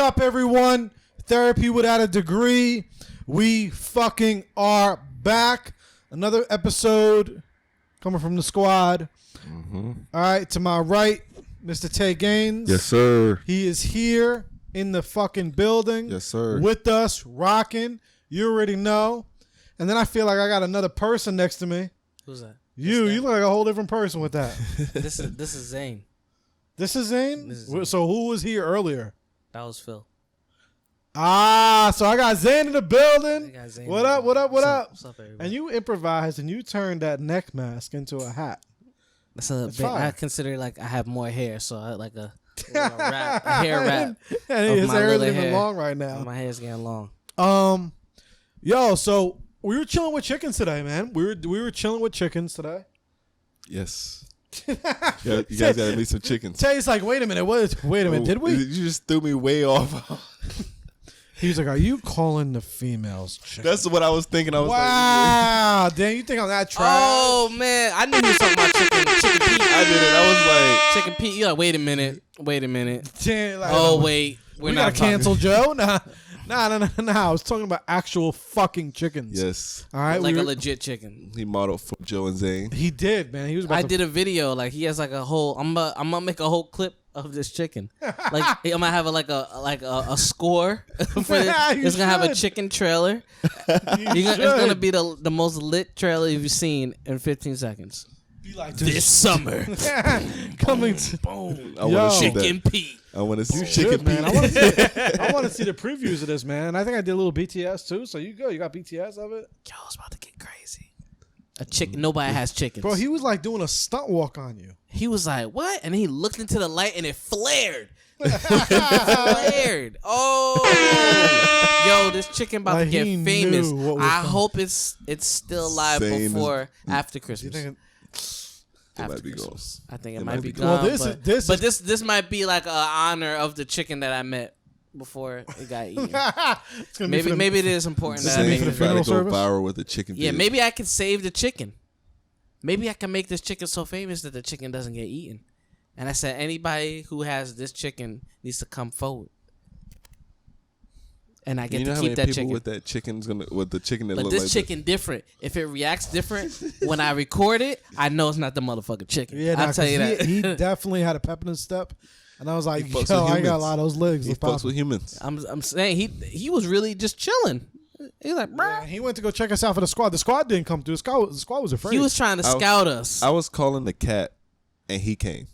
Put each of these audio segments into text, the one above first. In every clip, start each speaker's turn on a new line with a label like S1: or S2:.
S1: up, everyone? Therapy without a degree. We fucking are back. Another episode coming from the squad. Mm-hmm. All right, to my right, Mr. Tay Gaines.
S2: Yes, sir.
S1: He is here in the fucking building.
S2: Yes, sir.
S1: With us, rocking. You already know. And then I feel like I got another person next to me.
S3: Who's that?
S1: You look like a whole different person with that.
S3: This is Zane.
S1: This is Zane? So who was here earlier?
S3: That was Phil.
S1: Ah, so I got Zane in the building. What up?
S3: What's up, everybody?
S1: And you improvised and you turned that neck mask into a hat.
S3: That's a bit, I consider like I have more hair, so I like a hair wrap.
S1: And his hair isn't even long right now.
S3: My hair's getting long.
S1: Yo, so we were chilling with chickens today, man. We were chilling with chickens today.
S2: Yes. You guys gotta meet some chickens.
S1: Tay's like, wait a minute, did we?
S2: You just threw me way off.
S1: He was like, are you calling the females chickens?
S2: That's what I was thinking. I was
S1: wow, damn, you think I'm that trash?
S3: Oh man, I knew he was talking about chicken Pete.
S2: I did it. I was like,
S3: Chicken Pete. You're like, wait a minute.
S1: Damn, like,
S3: oh wait,
S1: we gotta cancel Joe. Nah. I was talking about actual fucking chickens.
S2: Yes.
S1: All right.
S3: Like a legit chicken.
S2: He modeled for Joe and Zane.
S1: He did, man. He was.
S3: I did a video. Like he has like a whole. I'm gonna make a whole clip of this chicken. Like I'm gonna have a score for this. It's gonna have a chicken trailer. It's gonna be the most lit trailer you've seen in 15 seconds.
S1: Be like
S3: this summer.
S1: Coming to
S3: boom.
S2: I want to see
S3: Chicken Pete.
S2: I want to see
S1: Chicken man. I want to see the previews of this, man. I think I did a little BTS too. So you go. You got BTS of it?
S3: Yo, it's about to get crazy. A chicken. Nobody has chickens.
S1: Bro, he was like doing a stunt walk on you.
S3: He was like, what? And he looked into the light and it flared. Flared. Oh. Yo, this chicken about to get famous. I hope it's still live before after Christmas.
S2: It might be gone.
S3: I think it might be gone.
S1: Well,
S3: this might be like an honor of the chicken that I met before it got eaten. maybe it is important that I make
S2: it. Go viral with the chicken.
S3: Yeah, maybe I can save the chicken. Maybe I can make this chicken so famous that the chicken doesn't get eaten. And I said, anybody who has this chicken needs to come forward. And I get to keep that chicken.
S2: With that chicken's gonna with the chicken that
S3: but
S2: look
S3: this
S2: like
S3: chicken different. If it reacts different when I record it, I know it's not the motherfucking chicken.
S1: Yeah,
S3: I'll tell you that.
S1: He definitely had a pep in his step, and I was like, yo, I got a lot of those legs.
S2: He fucks with humans.
S3: I'm saying he was really just chilling. He's like, bruh.
S1: Yeah, he went to go check us out for the squad. The squad didn't come through. The squad was afraid.
S3: He was trying to scout us.
S2: I was calling the cat, and he came.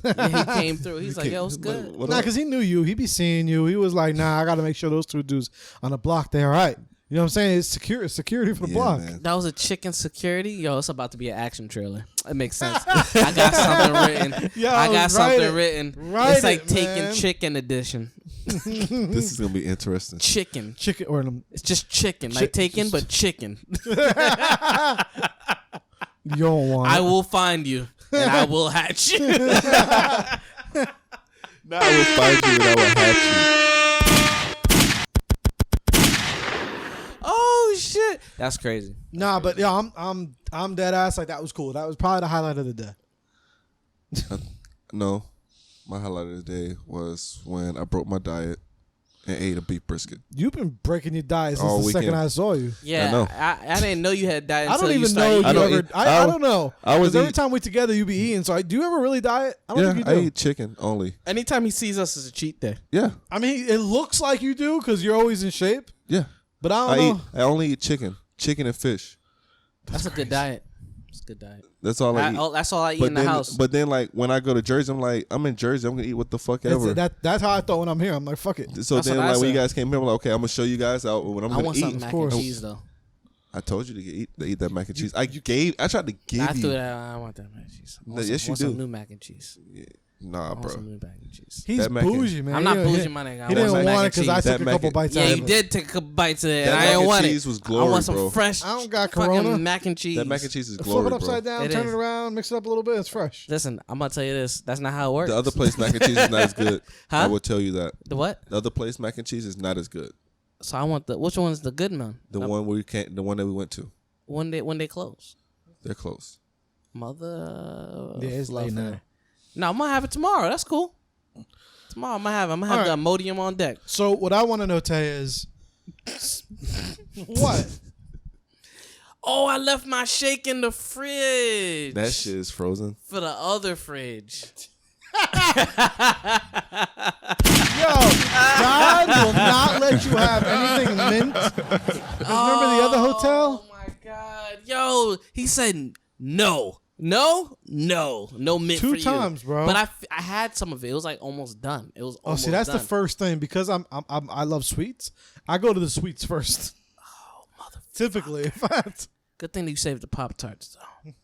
S3: Yeah, he came through. He's like, yo, it's good.
S1: Nah, because he knew you. He be seeing you. He was like, nah, I got to make sure those two dudes on the block, they're all right. You know what I'm saying? It's security for the block.
S2: Man.
S3: That was a chicken security? Yo, it's about to be an action trailer. It makes sense. I got something written.
S1: Yo,
S3: I got something written. It's like Taking
S1: man.
S3: Chicken edition.
S2: This is going to be interesting.
S3: Chicken.
S1: It's
S3: just chicken. Like Taken, but chicken.
S1: You don't want
S3: I will find you. And I will hatch you.
S2: Now I will find you and I will hatch
S3: you. Oh shit, that's crazy.
S1: Nah, but yeah, I'm dead ass. Like that was cool. That was probably the highlight of the day.
S2: No, my highlight of the day was when I broke my diet and ate a beef brisket.
S1: You've been breaking your diet since the second I saw you.
S3: Yeah,
S2: I know.
S3: I didn't know you had diet.
S1: I don't even
S3: know
S1: you ever. I don't know. Because every time we together, you be eating. So do you ever really diet? I don't think you do.
S2: I eat chicken only.
S3: Anytime he sees us, it's a cheat day.
S2: Yeah.
S1: I mean, it looks like you do because you're always in shape.
S2: Yeah.
S1: But I don't know.
S2: I only eat chicken and fish.
S3: That's a good diet. It's a good diet.
S2: That's all I eat.
S3: That's all I eat in the house.
S2: But then, like, when I go to Jersey, I'm like, I'm in Jersey. I'm going to eat what the fuck ever.
S1: That's how I thought when I'm here. I'm like, fuck it.
S2: So then, like, when you guys came here, I'm like, okay, I'm going to show you guys out what I'm going to eat.
S3: I want some mac and cheese, though.
S2: I told you to eat that mac and cheese. I tried to give you.
S3: I threw that. I want that mac and cheese.
S2: Yes, you do.
S3: Some new mac and cheese.
S2: Yeah. Nah, bro.
S3: Some new mac and cheese.
S1: He's bougie, man.
S3: I'm not bougie, my nigga.
S1: He didn't want it because I took a couple bites out of it.
S3: Yeah, he did take a couple bites of it, and
S2: I
S3: didn't want it.
S2: That mac and cheese was glory,
S3: I want some
S2: bro.
S3: fresh.
S1: I don't got Corona.
S3: Mac and cheese.
S2: That mac and cheese is glory,
S1: Flip it
S2: bro.
S1: upside down, turn it around, mix it up a little bit. It's fresh.
S3: Listen, I'm gonna tell you this. That's not how it works.
S2: The other place mac and cheese is not as good.
S3: Huh?
S2: I will tell you that.
S3: The what?
S2: The other place mac and cheese is not as good.
S3: So I want which one's the good one?
S2: The one that we went to.
S3: When they close.
S2: They're close.
S3: Mother.
S1: Yeah, it's late now.
S3: No, I'm gonna have it tomorrow. That's cool. Tomorrow I'm gonna have the Imodium on deck.
S1: So what I want to know, Tay, is what?
S3: Oh, I left my shake in the fridge.
S2: That shit is frozen.
S3: For the other fridge.
S1: Yo, God will not let you have anything mint. Remember the other hotel?
S3: Oh my God. Yo, he said no mint for you.
S1: 2 times, bro.
S3: But I had some of it. It was like almost done. It was almost
S1: see, that's
S3: done.
S1: the first thing because I love sweets. I go to the sweets first.
S3: Oh, motherfucker.
S1: Typically, if I
S3: Good thing that you saved the Pop-Tarts, though.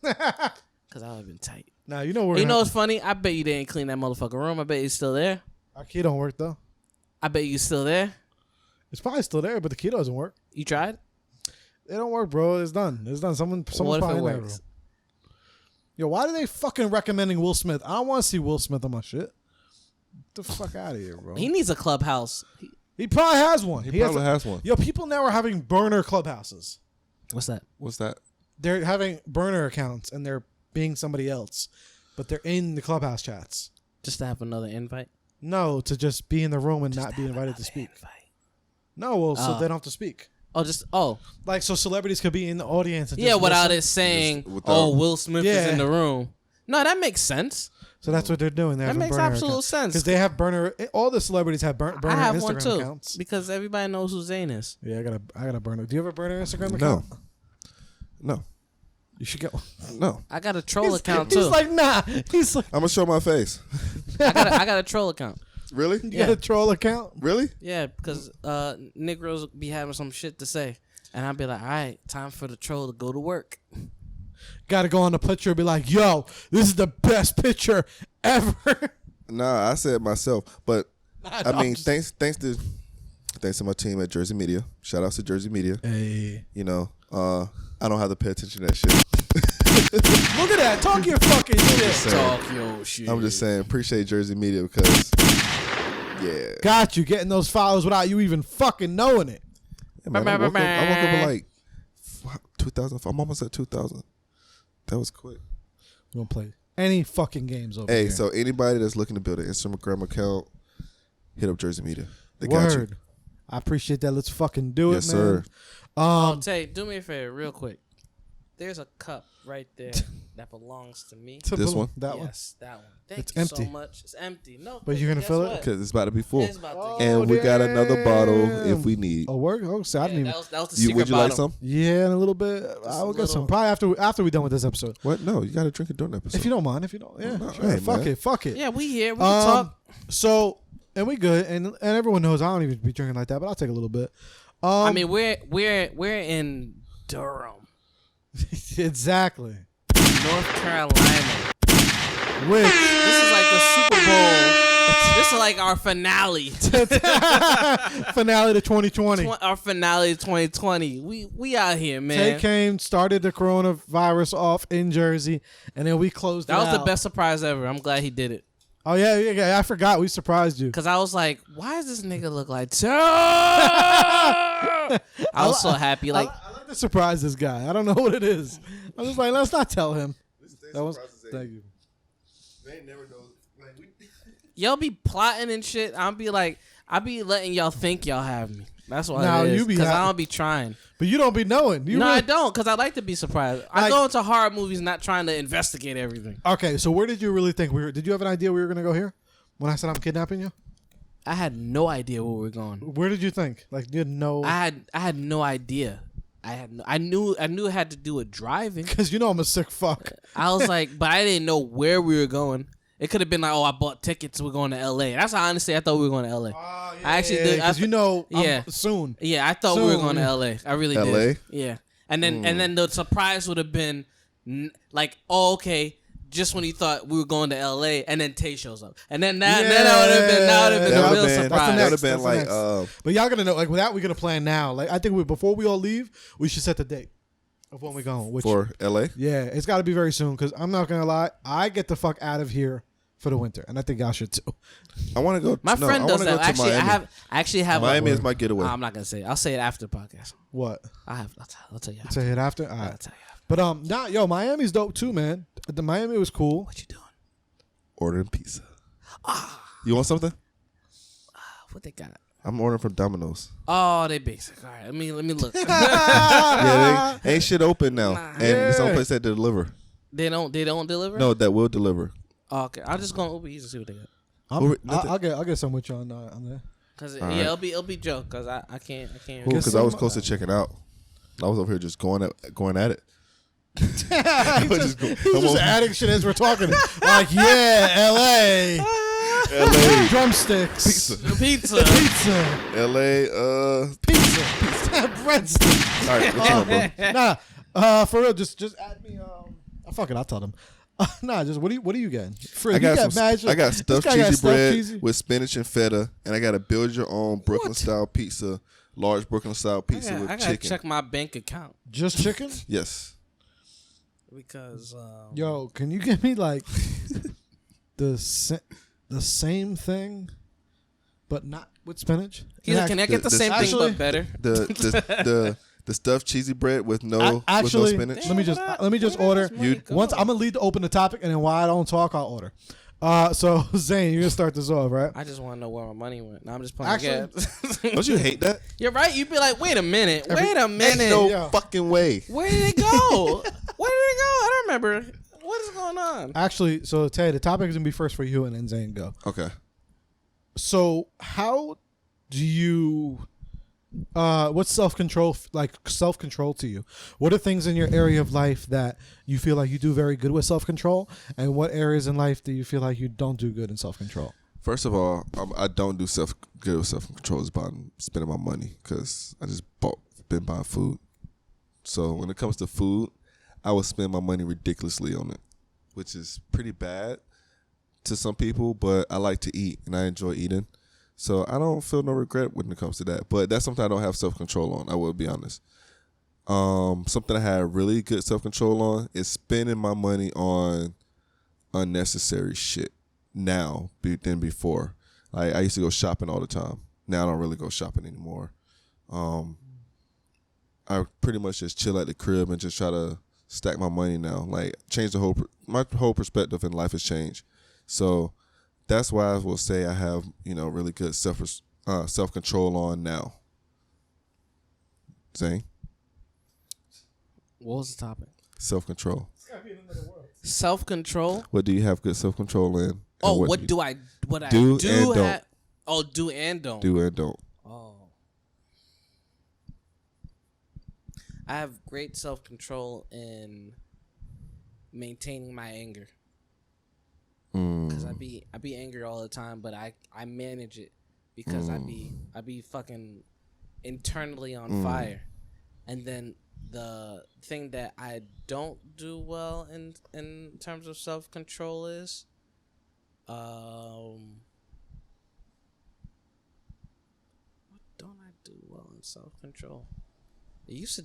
S3: Because I would have been tight.
S1: now you know where.
S3: You know what's funny? I bet you didn't clean that motherfucking room. I bet it's still there.
S1: our key don't work though.
S3: I bet you still there.
S1: It's probably still there, but the key doesn't work.
S3: You tried?
S1: It don't work, bro. It's done. It's done. Someone
S3: What if
S1: probably
S3: it
S1: in that
S3: works?
S1: room. Yo, why are they fucking recommending Will Smith? I don't want to see Will Smith on my shit. Get the fuck out of here, bro.
S3: He needs a clubhouse.
S1: He probably has one.
S2: He probably has one.
S1: Yo, people now are having burner clubhouses.
S3: What's that?
S2: What's that?
S1: They're having burner accounts and they're being somebody else, but they're in the clubhouse chats.
S3: Just to have another invite?
S1: No, to just be in the room and
S3: Just
S1: not
S3: to
S1: be
S3: have
S1: invited to
S3: another
S1: speak.
S3: invite.
S1: No, well, so
S3: Oh.
S1: they don't have to speak.
S3: Oh.
S1: Like, so celebrities could be in the audience. And
S3: Yeah,
S1: just
S3: without
S1: listen.
S3: it saying,
S2: Just without-
S3: Will Smith is in the room. No, that makes sense.
S1: So that's what they're doing.
S3: That makes absolute sense.
S1: Because they have burner. All the celebrities have burner
S3: I have
S1: Instagram
S3: one too
S1: accounts.
S3: because everybody knows who Zayn is.
S1: Yeah, I got a burner. Do you have a burner Instagram
S2: No.
S1: account?
S2: No.
S1: You should get one.
S2: No.
S3: I got a troll account too.
S1: He's like, nah. He's like,
S2: I'm gonna show my face.
S3: I got a troll account.
S2: Really?
S1: you got a troll account?
S2: Really?
S3: Yeah, because Negroes be having some shit to say, and I'd be like, all right, time for the troll to go to work.
S1: Got to go on the picture and be like, yo, this is the best picture ever.
S2: Nah, I said myself, but I
S1: no,
S2: mean,
S1: I'm just-
S2: thanks to my team at Jersey Media. Shout outs to Jersey Media.
S1: Hey.
S2: You know, I don't have to pay attention to that shit.
S1: Look at that. Talk your fucking shit.
S2: saying.
S3: Talk your shit.
S2: I'm just saying, appreciate Jersey Media because, yeah.
S1: Got you getting those followers without you even fucking knowing it.
S2: Yeah, man, I woke up at like 2,000. I'm almost at 2,000. That was quick.
S1: We don't play any fucking games over
S2: Hey,
S1: here.
S2: so anybody that's looking to build an Instagram account, hit up Jersey Media. They got you.
S1: Word. I appreciate that. Let's fucking do
S2: Yes,
S1: it, man.
S2: sir.
S3: Tay, do me a favor, real quick. There's a cup right there that belongs to me.
S2: This one?
S1: That one.
S3: Yes, that one. Thank
S1: It's
S3: you
S1: empty.
S3: so much. It's empty. No,
S1: But you're gonna
S3: guess
S1: fill it?
S3: what?
S2: Because it's about to be full.
S3: It's about to
S1: Oh,
S3: get.
S2: And we got another bottle
S1: damn.
S2: if we need.
S1: Oh, work? Oh, so I didn't even.
S3: That was the secret
S2: Would you
S3: bottle.
S2: like some?
S1: Yeah, in a little bit. I will get some.
S3: little-
S1: Probably after we're done with this episode.
S2: What? No, you got to drink it during the episode.
S1: If you don't mind. If you don't. Yeah.
S2: no,
S1: Sure.
S2: hey,
S1: Fuck
S2: man.
S1: it. Fuck it.
S3: Yeah, we here. We can talk.
S1: So, and we good. And everyone knows I don't even be drinking like that, but I'll take a little bit.
S3: I mean, we're in Durham,
S1: exactly.
S3: North Carolina.
S1: Which
S3: This is like the Super Bowl. This is like our finale.
S1: finale to 2020.
S3: Our finale of 2020. We out here, man.
S1: Tay came, started the coronavirus off in Jersey, and then we closed.
S3: That
S1: it
S3: was the
S1: out.
S3: best surprise ever. I'm glad he did it.
S1: Oh yeah. I forgot we surprised you.
S3: Cause I was like, why does this nigga look like I was so happy. Like,
S1: I like to surprise this guy. I don't know what it is. I'm just like, let's not tell him. That was. Thank you.
S2: They never know.
S3: y'all be plotting and shit. I be letting y'all think y'all have me. That's why
S1: Now
S3: it is.
S1: you be
S3: Because
S1: ha-
S3: I don't be trying.
S1: But you don't be knowing. You
S3: No,
S1: really-
S3: I don't. Because I like to be surprised. I
S1: Like-
S3: go into horror movies not trying to investigate everything.
S1: Okay, so where did you really think we were? Did you have an idea we were gonna go here? When I said I'm kidnapping you,
S3: I had no idea where we were going.
S1: where did you think? Like you had no,
S3: I had no idea. I knew it had to do with driving.
S1: because you know I'm a sick fuck.
S3: I was like, but I didn't know where we were going. It could have been like, oh, I bought tickets. We're going to L.A. That's how honestly I thought we were going to L.A. I actually did.
S1: because you know,
S3: Yeah.
S1: soon.
S3: Yeah, I thought we were
S1: Soon.
S3: going to L.A. I really
S2: LA?
S3: did. Yeah, and then the surprise would have been like, oh, okay, just when you thought we were going to L.A. and then Tay shows up, and then that would have been
S2: That
S3: a
S2: would
S3: real
S2: have been,
S3: surprise.
S1: That's the
S2: that would have been
S1: That's
S2: like,
S1: the next. But y'all gonna know, like, without we gonna plan now. Like, I think before we all leave, we should set the date of when we're going. Which,
S2: for LA.
S1: yeah, it's got to be very soon. Because I'm not gonna lie, I get the fuck out of here for the winter, and I think y'all should too.
S2: I want to go.
S3: My friend
S2: I
S3: does
S2: wanna
S3: that.
S2: go to
S3: Actually,
S2: Miami.
S3: I actually have.
S2: Miami
S3: a,
S2: is my getaway.
S3: I'm not gonna say it. I'll say it after the podcast.
S1: What?
S3: I'll tell you. After.
S1: Say it after. All
S3: I'll
S1: right.
S3: tell you after.
S1: But yo, Miami's dope too, man. The Miami was cool.
S3: What you doing?
S2: Ordering pizza. You want something?
S3: What they got?
S2: I'm ordering from Domino's.
S3: Oh, they basic. All right, let me look.
S2: Yeah, they ain't shit open now, and it's the only place that deliver.
S3: They don't deliver.
S2: No, that will deliver.
S3: Oh, okay, I'll just go on Uber Eats and see what they got.
S1: I'll get some with you on there.
S3: Cause
S2: right.
S3: it'll be Joe. Cause I can't.
S2: Because I was close to checking out. I was over here just going at it.
S1: He's just adding shit as we're talking. Like, yeah, L.A. drumsticks,
S3: pizza,
S2: L.A.
S1: pizza, breadsticks.
S2: All right, what you want, bro?
S1: Nah, for real, just add me. Fuck it, I'll tell them. Nah, just what are you getting?
S2: I got stuffed cheesy bread with spinach and feta, and I got a build your own Brooklyn style pizza, large Brooklyn style pizza with
S3: I gotta
S2: chicken.
S3: check my bank account.
S1: Just chicken?
S2: Yes.
S3: Because
S1: yo, can you give me like the same thing, but not with spinach?
S3: Can I get the same thing but better?
S2: The stuffed cheesy bread with no spinach.
S1: Let me just order. Once I'm gonna lead to open the topic, and then while I don't talk, I'll order. So Zane, you're gonna start this off, right?
S3: I just want to know where my money went. No, I'm just playing.
S2: Actually, don't you hate that?
S3: You're right. You'd be like, wait a minute.
S2: Ain't no fucking way.
S3: Where did it go? I don't remember. What is going on?
S1: Actually, so Tay, the topic is gonna be first for you, and then Zane go.
S2: Okay.
S1: So how do you? What's self-control to you? What are things in your area of life that you feel like you do very good with self-control, and what areas in life do you feel like you don't do good in self-control?
S2: First of all, I don't do good with self-control is about spending my money because I just been buying food. So when it comes to food, I will spend my money ridiculously on it, which is pretty bad to some people, but I like to eat and I enjoy eating. So I don't feel no regret when it comes to that. But that's something I don't have self-control on, I will be honest. Something I had really good self-control on is spending my money on unnecessary shit now than before. Like I used to go shopping all the time. Now I don't really go shopping anymore. I pretty much just chill at the crib and just try to stack my money now. Like change my whole perspective in life has changed. So that's why I will say I have, really good self-control on now. Zane?
S3: What was the topic?
S2: Self-control.
S3: Self-control?
S2: What do you have good self-control in?
S3: Oh, what do I do and don't. Oh, do and don't.
S2: Do and don't.
S3: Oh. I have great self-control in maintaining my anger. Because I be angry all the time, but I manage it because I be fucking internally on fire. And then the thing that I don't do well in terms of self-control is what don't I do well in self-control? It used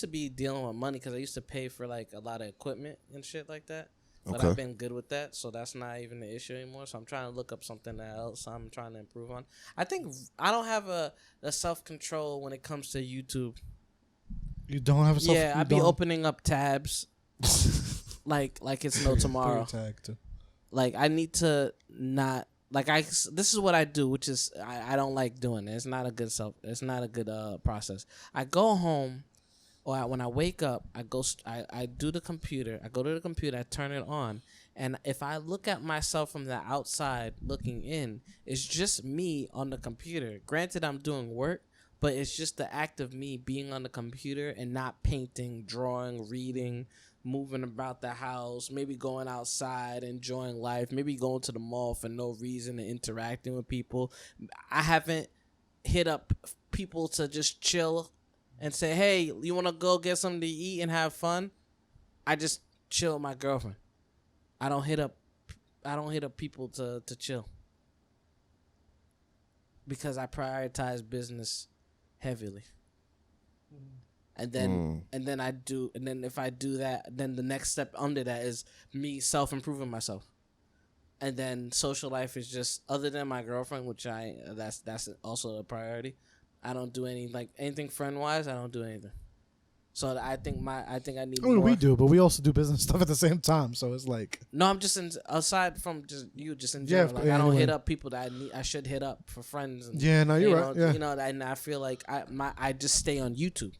S3: to be dealing with money because I used to pay for like a lot of equipment and shit like that. But I've been good with that, so that's not even the issue anymore. So I'm trying to look up something else I'm trying to improve on. I think I don't have a self-control when it comes to YouTube.
S1: You don't have a self-control?
S3: Yeah, I be opening up tabs like it's no tomorrow. Like I need to not this is what I do, which is I don't like doing it. It's not a good process. I go home. Or when I wake up, I do the computer. I go to the computer. I turn it on, and if I look at myself from the outside looking in, it's just me on the computer. Granted, I'm doing work, but it's just the act of me being on the computer and not painting, drawing, reading, moving about the house, maybe going outside, enjoying life, maybe going to the mall for no reason and interacting with people. I haven't hit up people to just chill and say, hey, you want to go get something to eat and have fun? I just chill with my girlfriend. I don't hit up people to chill. Because I prioritize business heavily. And then if I do that, then the next step under that is me self-improving myself. And then social life is just, other than my girlfriend, which that's also a priority. I don't do anything friend-wise. I don't do anything. So I think I need
S1: I mean,
S3: more.
S1: we do, but we also do business stuff at the same time. So it's like,
S3: No, I'm just aside from just in
S1: Yeah,
S3: general. Like I don't
S1: anyway.
S3: hit up people that I should hit up for friends. And,
S1: yeah, no, you're right. Yeah.
S3: You know, and I feel like I just stay on YouTube.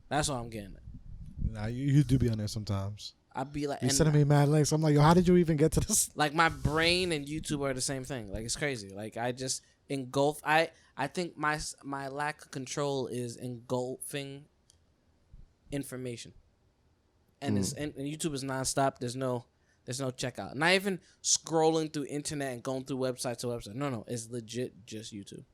S3: That's what I'm getting at.
S1: Nah, you do be on there sometimes.
S3: I'd be like,
S1: You're
S3: and
S1: sending me mad links. I'm like, yo, how did you even get to this?
S3: like my brain and YouTube are the same thing. Like it's crazy. Like I just engulf. I think my lack of control is engulfing information, and it's and YouTube is nonstop. There's no checkout. Not even scrolling through internet and going through website to website. No, it's legit just YouTube.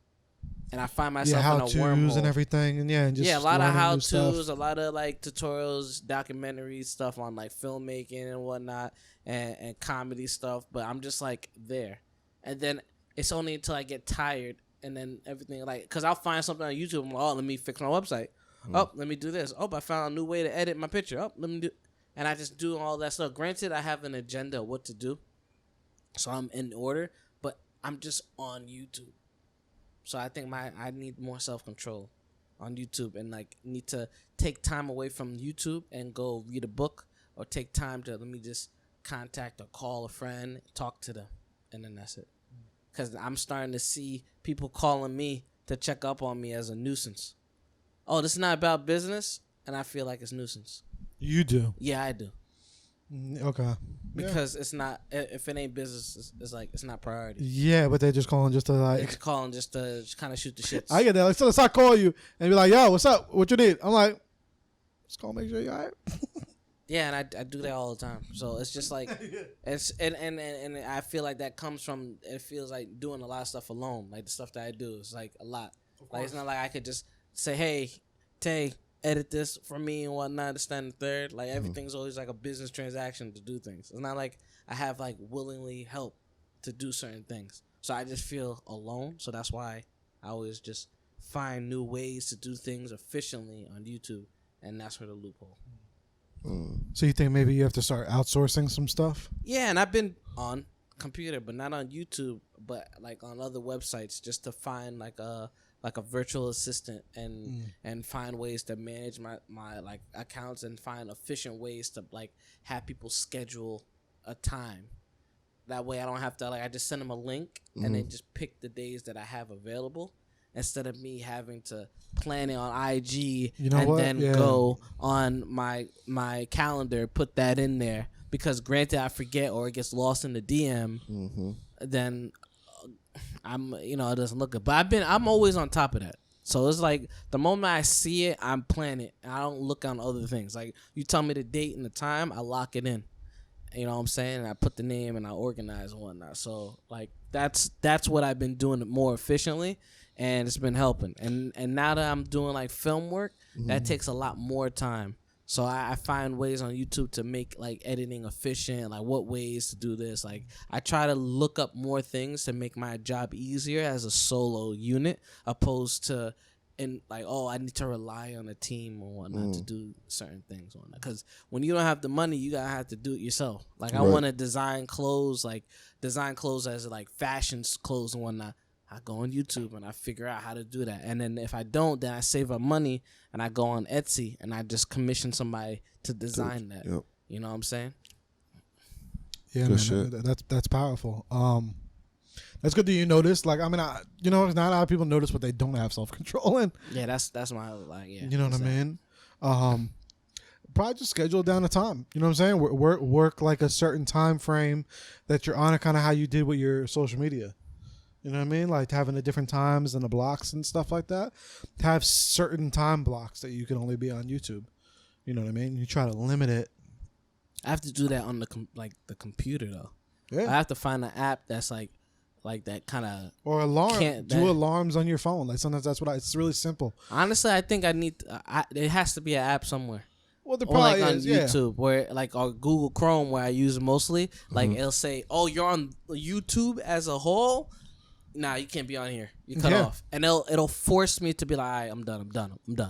S3: And I find myself
S1: how
S3: in a
S1: tos
S3: wormhole.
S1: and everything, and just
S3: a lot of
S1: learning
S3: how
S1: new stuff.
S3: tos, a lot of like tutorials, documentaries, stuff on like filmmaking and whatnot, and comedy stuff. But I'm just like there, and then it's only until I get tired, and then everything like, cause I'll find something on YouTube. I'm like, oh, let me fix my website. Oh, let me do this. Oh, I found a new way to edit my picture. Oh, let me do, and I just do all that stuff. Granted, I have an agenda of what to do, so I'm in order, but I'm just on YouTube. So I think I need more self-control on YouTube, and like need to take time away from YouTube and go read a book, or take time to let me just contact or call a friend, talk to them, and then that's it. Because I'm starting to see people calling me to check up on me as a nuisance. Oh, this is not about business, and I feel like it's nuisance.
S1: You do.
S3: Yeah, I do.
S1: Okay.
S3: Because it's not, if it ain't business, it's like, it's not priority.
S1: Yeah, but they're just calling just to
S3: They're
S1: like.
S3: just calling just to kind of shoot the shits.
S1: I get that. Like, so let's not call you and be like, yo, what's up? What you need? I'm like, just call, make sure you're all right.
S3: Yeah, and I do that all the time. So it's just like, it's and I feel like that comes from, it feels like doing a lot of stuff alone. Like the stuff that I do is like a lot. Like it's not like I could just say, hey, Tay, edit this for me and whatnot, this, that, and the third. Like everything's always like a business transaction to do things. It's not like I have like willingly help to do certain things. So I just feel alone. So that's why I always just find new ways to do things efficiently on YouTube, and that's where the loophole.
S1: So you think maybe you have to start outsourcing some stuff?
S3: Yeah, and I've been on computer, but not on YouTube, but like on other websites, just to find like a virtual assistant and find ways to manage my like accounts, and find efficient ways to like have people schedule a time. That way I don't have to, like, I just send them a link and they just pick the days that I have available, instead of me having to plan it on IG go on my calendar, put that in there, because granted I forget or it gets lost in the DM, then I'm, it doesn't look good. But I'm always on top of that. So it's like the moment I see it, I'm planning it. I don't look on other things. Like you tell me the date and the time, I lock it in. You know what I'm saying? And I put the name and I organize and whatnot. So like that's what I've been doing more efficiently, and it's been helping. And now that I'm doing like film work, that takes a lot more time. So I find ways on YouTube to make like editing efficient, like what ways to do this. Like I try to look up more things to make my job easier as a solo unit, opposed to I need to rely on a team or whatnot to do certain things on that. Because when you don't have the money, you gotta have to do it yourself. Like I want to design clothes as like fashion clothes and whatnot. I go on YouTube and I figure out how to do that. And then if I don't, then I save up money and I go on Etsy and I just commission somebody to design that.
S2: Yep.
S3: You know what I'm saying?
S1: Yeah,
S2: Good
S1: man,
S2: shit.
S1: that's powerful. That's good that you notice. Like, I mean, not a lot of people notice what they don't have self-control in.
S3: Yeah, that's my yeah.
S1: You know what I mean? Probably just schedule down a time. You know what I'm saying? Work like a certain time frame that you're on, kind of how you did with your social media. You know what I mean? Like having the different times and the blocks and stuff like that. Have certain time blocks that you can only be on YouTube. You know what I mean? You try to limit it.
S3: I have to do that on the computer though.
S1: Yeah.
S3: I have to find an app that's like that kind of,
S1: or alarm. Do alarms on your phone. Like sometimes that's it's really simple.
S3: Honestly, I think I need. It has to be an app somewhere.
S1: Well, the
S3: Or
S1: probably
S3: like on
S1: is,
S3: YouTube, where like or Google Chrome, where I use it mostly. Like it'll say, "Oh, you're on YouTube as a whole. Nah, you can't be on here. You cut off." And it'll force me to be like, "All right, I'm done.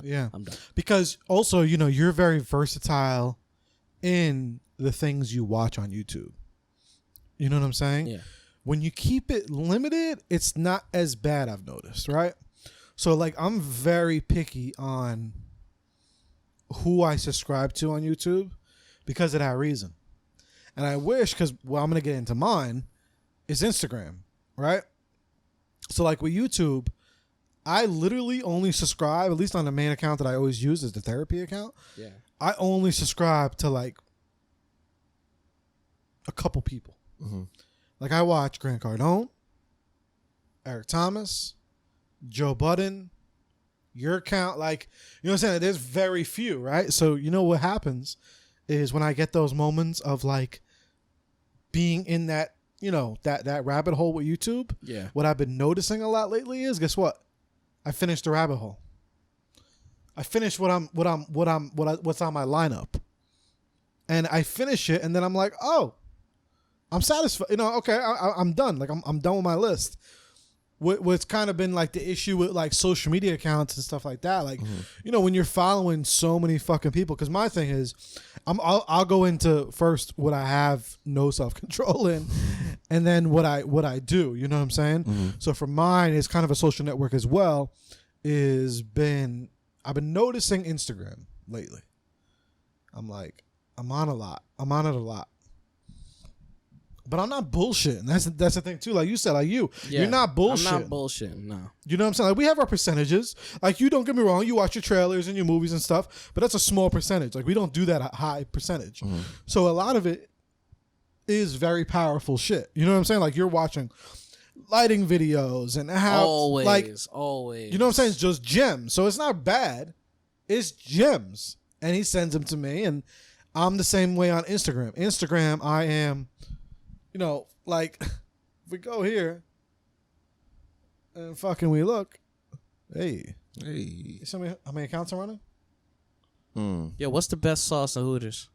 S1: Yeah,
S3: I'm done."
S1: Because also, you're very versatile in the things you watch on YouTube. You know what I'm saying?
S3: Yeah.
S1: When you keep it limited, it's not as bad, I've noticed, right? So like I'm very picky on who I subscribe to on YouTube because of that reason. And I wish, because what I'm going to get into mine is Instagram, right? So like with YouTube, I literally only subscribe, at least on the main account that I always use is the therapy account.
S3: Yeah.
S1: I only subscribe to like a couple people.
S2: Mm-hmm.
S1: Like I watch Grant Cardone, Eric Thomas, Joe Budden, your account. Like, you know what I'm saying? There's very few, right? So you know what happens is when I get those moments of like being in that, you know, that rabbit hole with YouTube.
S3: Yeah.
S1: What I've been noticing a lot lately is, guess what? I finished the rabbit hole. I finished what's on my lineup, and I finish it, and then I'm like, oh, I'm satisfied. You know, okay, I'm done. Like I'm done with my list. What's kind of been like the issue with like social media accounts and stuff like that. Like, you know, when you're following so many fucking people, because my thing is, I'll go into first what I have no self-control in, and then what I do. You know what I'm saying? So for mine, it's kind of a social network as well. I've been noticing Instagram lately. I'm on it a lot. But I'm not bullshitting. That's the thing too. Like you said, like you're not bullshitting.
S3: I'm not bullshitting. No.
S1: You know what I'm saying? Like we have our percentages. Like you, don't get me wrong. You watch your trailers and your movies and stuff, but that's a small percentage. Like we don't do that high percentage. So a lot of it is very powerful shit. You know what I'm saying? Like you're watching lighting videos and how
S3: always.
S1: You know what I'm saying? It's just gems. So it's not bad. It's gems. And he sends them to me, and I'm the same way on Instagram. Instagram, I am, you know, like if we go here and fucking we look, hey, you see how many accounts I'm running?
S3: Yeah, what's the best sauce at Hooters?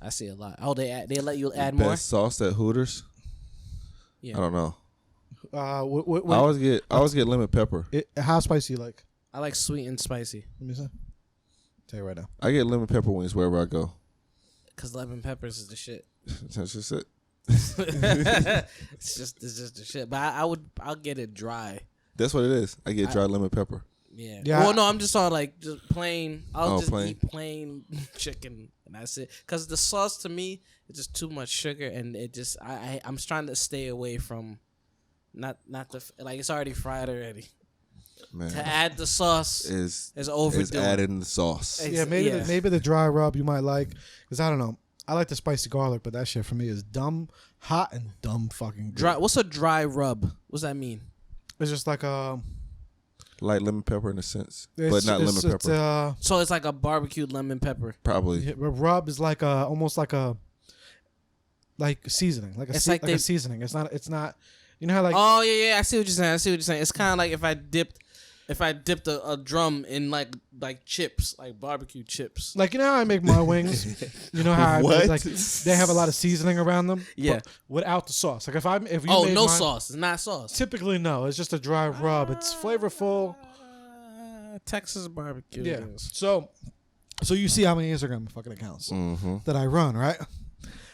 S3: I see a lot. Oh, they let you add
S2: Best
S3: more?
S2: sauce at Hooters?
S3: Yeah.
S2: I don't know.
S1: I
S2: I always get lemon pepper.
S1: How spicy you like?
S3: I like sweet and spicy.
S1: Let me see. Tell you right now.
S2: I get lemon pepper wings wherever I go.
S3: Because lemon peppers is the shit.
S2: That's just it.
S3: it's just the shit. But I'll get it dry.
S2: That's what it is. I get dry lemon pepper.
S3: Yeah.
S1: Yeah.
S3: Well, no, I'm just on like just plain. I'll
S2: plain.
S3: eat plain chicken, and that's it. Because the sauce to me is just too much sugar, and it just I'm trying to stay away from not the like it's already fried already.
S2: Man,
S3: To add the sauce is overdue.
S2: Is adding the sauce.
S1: Yeah, maybe the dry rub you might like, because I don't know. I like the spicy garlic, but that shit for me is dumb hot and dumb fucking good.
S3: Dry. What's a dry rub? What's that mean?
S1: It's just like
S2: Like lemon pepper in a sense, but not lemon pepper.
S3: So it's like a barbecued lemon pepper.
S2: Probably.
S1: Rub is like almost like a seasoning, like a seasoning. It's not. You know how like.
S3: Oh yeah, I see what you're saying. It's kind of like if I dipped a drum in like chips, like barbecue chips.
S1: Like, you know how I make my wings? You know how like they have a lot of seasoning around them?
S3: Yeah.
S1: But without the sauce. Like if you
S3: Oh,
S1: made
S3: no
S1: mine,
S3: sauce. It's not sauce.
S1: Typically no. It's just a dry rub. It's flavorful.
S3: Texas barbecue.
S1: Yeah. So you see how many Instagram fucking accounts that I run, right?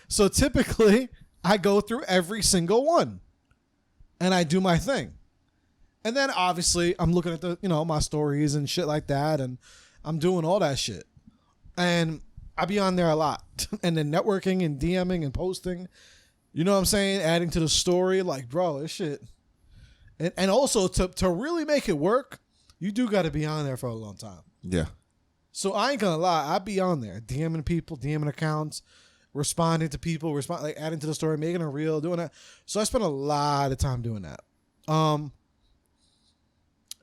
S1: So typically I go through every single one and I do my thing. And then obviously I'm looking at the, you know, my stories and shit like that, and I'm doing all that shit. And I be on there a lot. And then networking and DMing and posting. You know what I'm saying? Adding to the story, like, bro, this shit. And also to really make it work, you do got to be on there for a long time.
S2: Yeah.
S1: So I ain't gonna lie, I be on there DMing people, DMing accounts, responding to people, like adding to the story, making a reel, doing that. So I spend a lot of time doing that.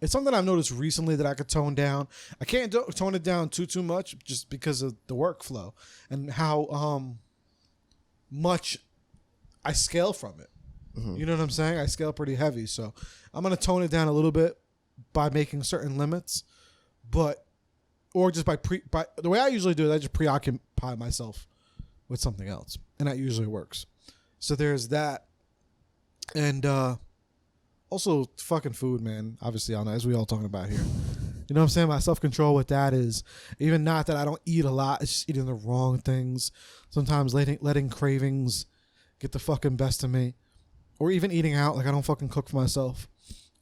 S1: It's something I've noticed recently that I could tone down. I can't tone it down too much just because of the workflow and how much I scale from it. You know what I'm saying? I scale pretty heavy, so I'm gonna tone it down a little bit by making certain limits, or just by the way I usually do it, I just preoccupy myself with something else, and that usually works. So there's that, and also fucking food, man. Obviously, as we all talking about here. You know what I'm saying? My self-control with that is even not that I don't eat a lot. It's just eating the wrong things. Sometimes letting cravings get the fucking best of me. Or even eating out. Like, I don't fucking cook for myself.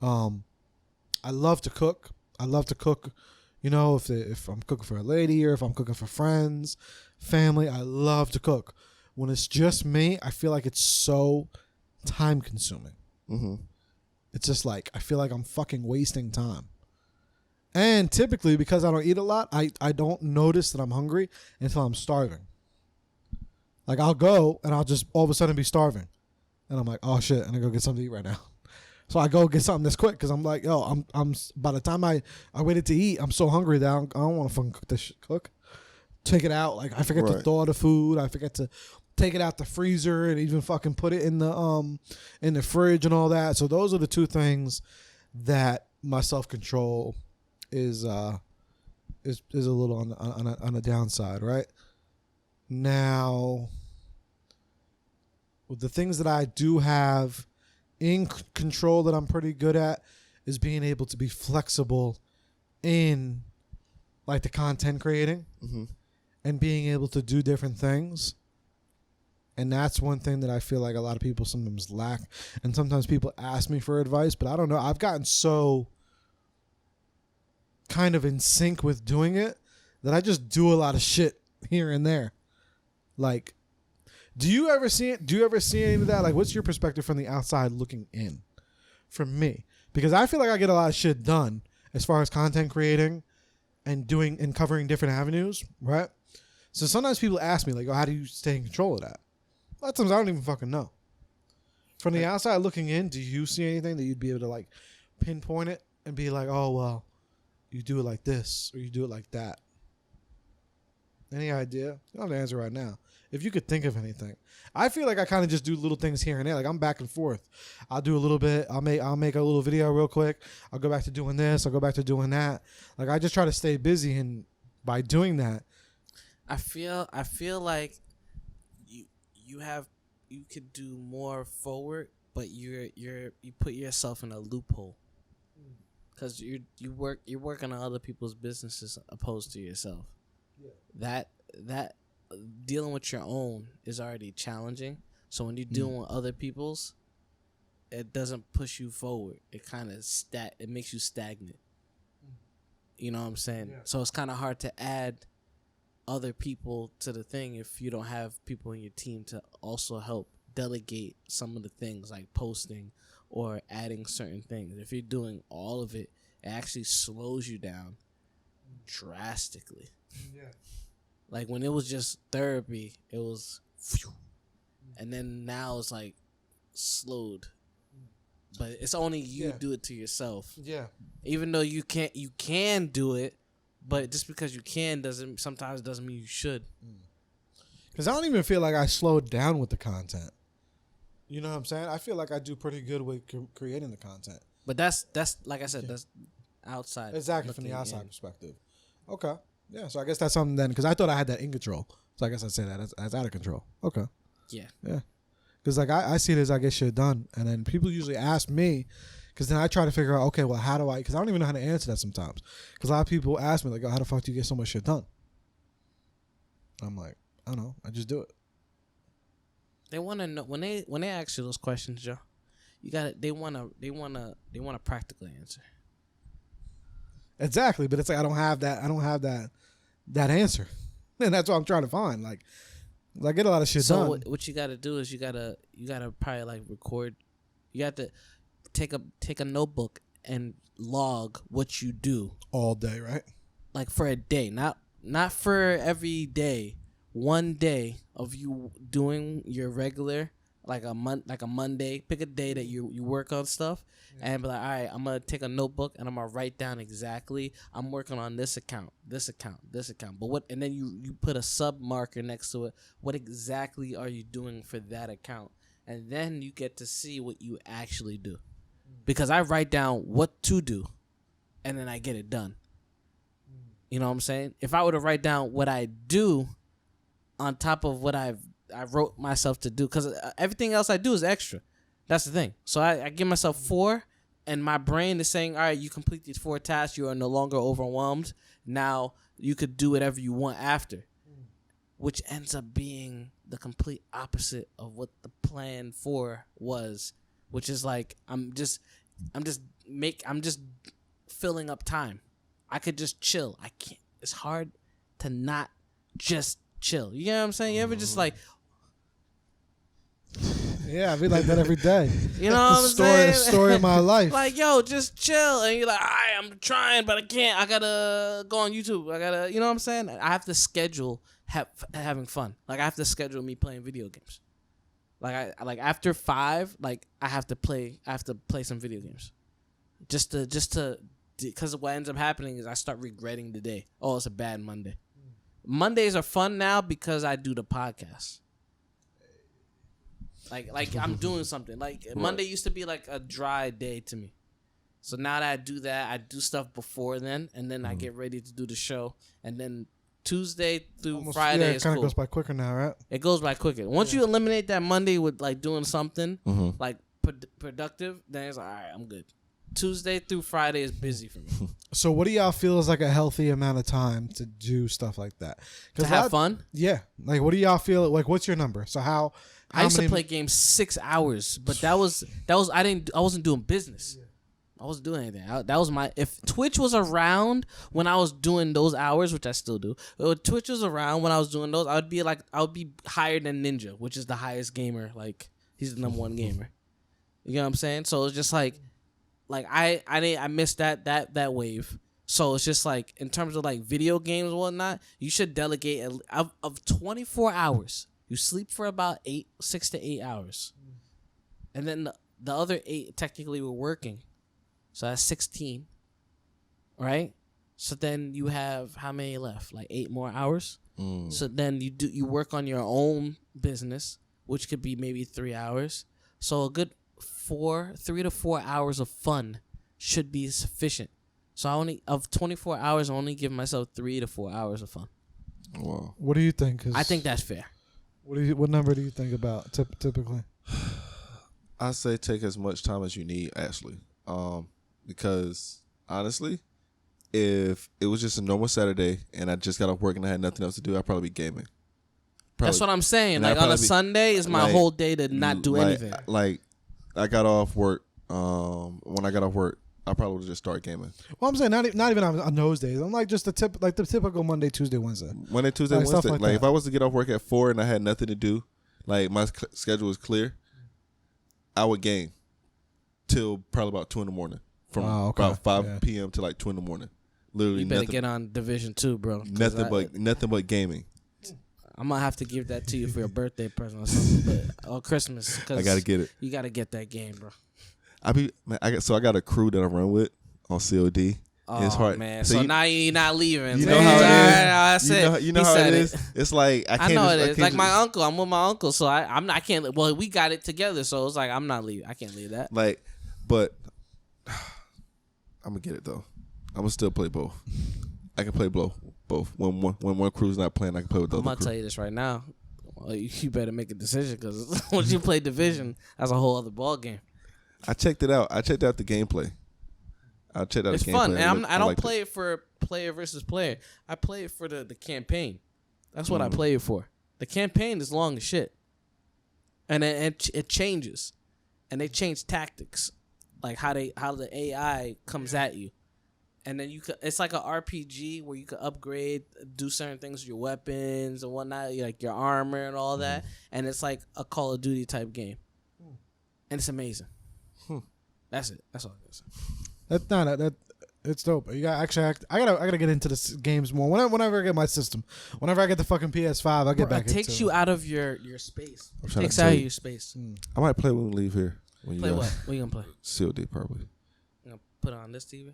S1: I love to cook. You know, if I'm cooking for a lady or if I'm cooking for friends, family, I love to cook. When it's just me, I feel like it's so time consuming.
S2: Mm-hmm.
S1: It's just like, I feel like I'm fucking wasting time. And typically, because I don't eat a lot, I don't notice that I'm hungry until I'm starving. Like, I'll go and I'll just all of a sudden be starving. And I'm like, oh shit, and I go get something to eat right now. So I go get something that's quick because I'm like, yo, I'm by the time I waited to eat, I'm so hungry that I don't want to fucking cook this shit. Take it out. Like, I forget to thaw the food. I forget to take it out the freezer and even fucking put it in the fridge and all that. So those are the two things that my self-control is a little on the downside, right? Now, the things that I do have in control that I'm pretty good at is being able to be flexible in like the content creating and being able to do different things. And that's one thing that I feel like a lot of people sometimes lack. And sometimes people ask me for advice, but I don't know. I've gotten so kind of in sync with doing it that I just do a lot of shit here and there. Like, do you ever see any of that? Like, what's your perspective from the outside looking in? From me, because I feel like I get a lot of shit done as far as content creating and doing and covering different avenues, right? So sometimes people ask me like, "Oh, how do you stay in control of that?" A lot of times I don't even fucking know. From the outside looking in, do you see anything that you'd be able to like pinpoint it and be like, "Oh, well, you do it like this or you do it like that"? Any idea? You don't have to answer right now. If you could think of anything. I feel like I kind of just do little things here and there. Like, I'm back and forth. I'll do a little bit. I'll make a little video real quick. I'll go back to doing this. I'll go back to doing that. Like, I just try to stay busy, and by doing that,
S3: I feel like you could do more forward, but you put yourself in a loophole because you're working on other people's businesses opposed to yourself. Yeah. That dealing with your own is already challenging. So when you're dealing with other people's, it doesn't push you forward. It kind of it makes you stagnant. You know what I'm saying? Yeah. So it's kind of hard to add other people to the thing if you don't have people in your team to also help delegate some of the things like posting or adding certain things. If you're doing all of it, it actually slows you down drastically. Yeah. Like, when it was just therapy, it was, and then now it's like slowed. But it's only you do it to yourself. Yeah. Even though you can do it, but just because you can sometimes doesn't mean you should.
S1: Because I don't even feel like I slowed down with the content. You know what I'm saying? I feel like I do pretty good with creating the content.
S3: But that's like I said, that's outside.
S1: Exactly, from the outside perspective. Okay. Yeah, so I guess that's something then, because I thought I had that in control. So I guess I'd say that as out of control. Okay. Yeah. Yeah. Because like I see it as I get shit done. And then people usually ask me, because then I try to figure out, okay, well, how do I, because I don't even know how to answer that sometimes. Because a lot of people ask me, like, oh, how the fuck do you get so much shit done? I'm like, I don't know. I just do it.
S3: They want to know, when they ask you those questions, Joe, they want a practical answer.
S1: Exactly, but it's like I don't have that answer, and that's what I'm trying to find. Like I get a lot of shit done.
S3: So what you got to do is you gotta probably like record. You got to take a notebook and log what you do
S1: all day, right?
S3: Like for a day, not for every day. One day of you doing your regular, like a Monday. Pick a day that you work on stuff, and be like, all right, I'm gonna take a notebook and I'm gonna write down exactly. I'm working on this account. But what? And then you put a sub marker next to it. What exactly are you doing for that account? And then you get to see what you actually do, because I write down what to do, and then I get it done. You know what I'm saying? If I were to write down what I do on top of what I wrote myself to do, because everything else I do is extra. That's the thing. So I give myself 4, and my brain is saying, all right, you complete these 4 tasks. You are no longer overwhelmed. Now you could do whatever you want after, which ends up being the complete opposite of what the plan for was, which is like I'm just filling up time. I could just chill. I can't. It's hard to not just chill. You know what I'm saying? You ever just like,
S1: Yeah, I be like that every day.
S3: you know what I'm
S1: story,
S3: saying?
S1: The story of my life.
S3: Like, yo, just chill. And you're like, all right, I'm trying, but I can't. I gotta go on YouTube. I gotta, you know what I'm saying? I have to schedule having fun. Like, I have to schedule me playing video games. Like, I like after 5, like I have to play some video games. Just to, because what ends up happening is I start regretting the day. Oh, it's a bad Monday. Mondays are fun now because I do the podcast. Like I'm doing something. Like Monday used to be like a dry day to me. So now that I do that, I do stuff before then, and then I get ready to do the show, and then Tuesday through Friday is cool.
S1: It kind of goes by quicker now, right?
S3: It goes by quicker. Once you eliminate that Monday with like doing something like productive, then it's like, all right, I'm good. Tuesday through Friday is busy for me.
S1: So what do y'all feel is like a healthy amount of time to do stuff like that?
S3: To have fun?
S1: Yeah. Like what do y'all feel like? What's your number? So how
S3: I used to play games 6 hours, but that was I wasn't doing business. I wasn't doing anything. That was if Twitch was around when I was doing those hours, which I still do. If Twitch was around when I was doing those, I would be higher than Ninja, which is the highest gamer. Like he's the number 1 gamer. You know what I'm saying? So it's just like I missed that wave. So it's just like in terms of like video games and whatnot, you should delegate of 24 hours. You sleep for about 6 to 8 hours, and then the other 8 technically were working. So that's 16, right? So then you have how many left? Like 8 more hours. So then you work on your own business, which could be maybe 3 hours. So a good 3 to 4 hours of fun should be sufficient. So of 24 hours, I only give myself 3 to 4 hours of fun.
S2: Wow.
S1: What do you think?
S3: I think that's fair.
S1: What number do you think about typically?
S2: I say take as much time as you need, actually. Because honestly, if it was just a normal Saturday and I just got off work and I had nothing else to do, I'd probably be gaming.
S3: That's what I'm saying. Like on a Sunday is my whole day to not do anything.
S2: Like I got off work. When I got off work, I probably would just start gaming.
S1: Well, I'm saying not even on those days. I'm like just the typical Monday, Tuesday, Wednesday.
S2: Monday, Tuesday,
S1: like
S2: Wednesday.
S1: Like
S2: if I was to get off work at 4 and I had nothing to do, like my schedule was clear, I would game till probably about 2 in the morning. From about 5 p.m. to like 2 in the morning. Literally,
S3: you better get on Division 2, bro.
S2: Nothing but gaming.
S3: I'm gonna have to give that to you for your birthday present or something, or Christmas. Cause
S2: I gotta get it.
S3: You gotta get that game, bro.
S2: I got a crew that I run with on COD.
S3: Oh,
S2: it's hard,
S3: man. So now you're not leaving.
S2: You know how it
S3: is.
S2: You know how it is. It's like I can't.
S3: I know it is. Like my uncle. I'm with my uncle, so I can't. Well, we got it together, so it's like I'm not leaving. I can't leave that.
S2: Like, but I'm gonna get it though. I'm gonna still play both. I can play both. When one crew's not playing, I can play with the other crew.
S3: I'm gonna tell you this right now. Well, you better make a decision because once you play Division, that's a whole other ball game.
S2: I checked it out. I checked out the gameplay.
S3: It's fun, and I don't play it for player versus player. I play it for the campaign. That's what I play it for. The campaign is long as shit, and it changes, and they change tactics, like how the AI comes at you, and then it's like an RPG where you can upgrade, do certain things with your weapons and whatnot, like your armor and all that, and it's like a Call of Duty type game, and it's amazing. That's it. That's all I gotta say. It's dope. I gotta get into the games more. Whenever I get my system, whenever I get the fucking PS5, I'll get back into it. It takes you out of your space. It takes out of your space.
S2: I might play when we leave here.
S3: Play what? What you gonna play?
S2: COD probably.
S3: You gonna put it on this TV?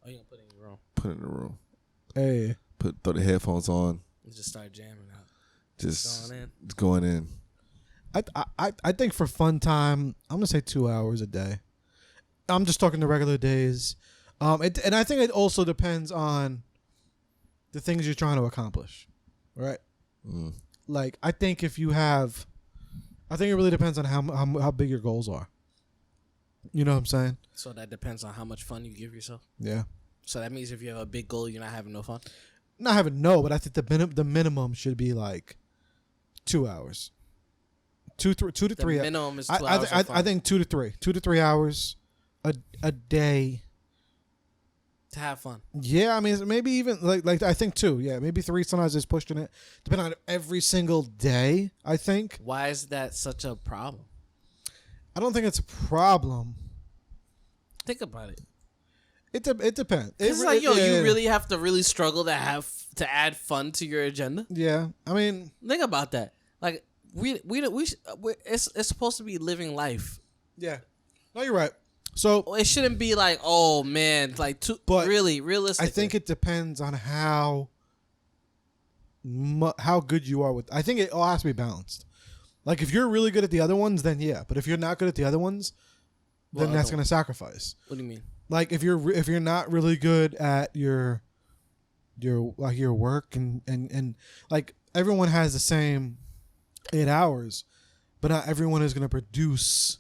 S3: Or you gonna put it in your room?
S2: Put it in the room.
S1: Hey.
S2: Throw the headphones on.
S3: And just start jamming out.
S2: Just going in.
S1: I think for fun time, I'm gonna say 2 hours a day. I'm just talking the regular days. And I think it also depends on the things you're trying to accomplish, right? Like I think it really depends on how big your goals are. You know what I'm saying?
S3: So that depends on how much fun you give yourself.
S1: Yeah.
S3: So that means if you have a big goal, you're not having no fun.
S1: Not having but I think the minimum should be like 2 hours. 2 to 3.
S3: The minimum is 2 hours.
S1: I think 2 to 3 hours a day
S3: to have fun.
S1: Yeah, I mean, maybe even like I think 2. Yeah, maybe 3 sometimes is pushing it. Depending on every single day, I think.
S3: Why is that such a problem?
S1: I don't think it's a problem.
S3: Think about it.
S1: It depends.
S3: It's like, you really have to really struggle to add fun to your agenda.
S1: Yeah, I mean,
S3: think about that. Like it's supposed to be living life.
S1: Yeah, no, you're right. So
S3: it shouldn't be like, oh man, like really realistic.
S1: I think it depends on how good you are with. I think it all has to be balanced. Like if you're really good at the other ones, then yeah. But if you're not good at the other ones, then that's going to sacrifice.
S3: What do you mean?
S1: Like if you're not really good at your work and like everyone has the same 8 hours, but not everyone is going to produce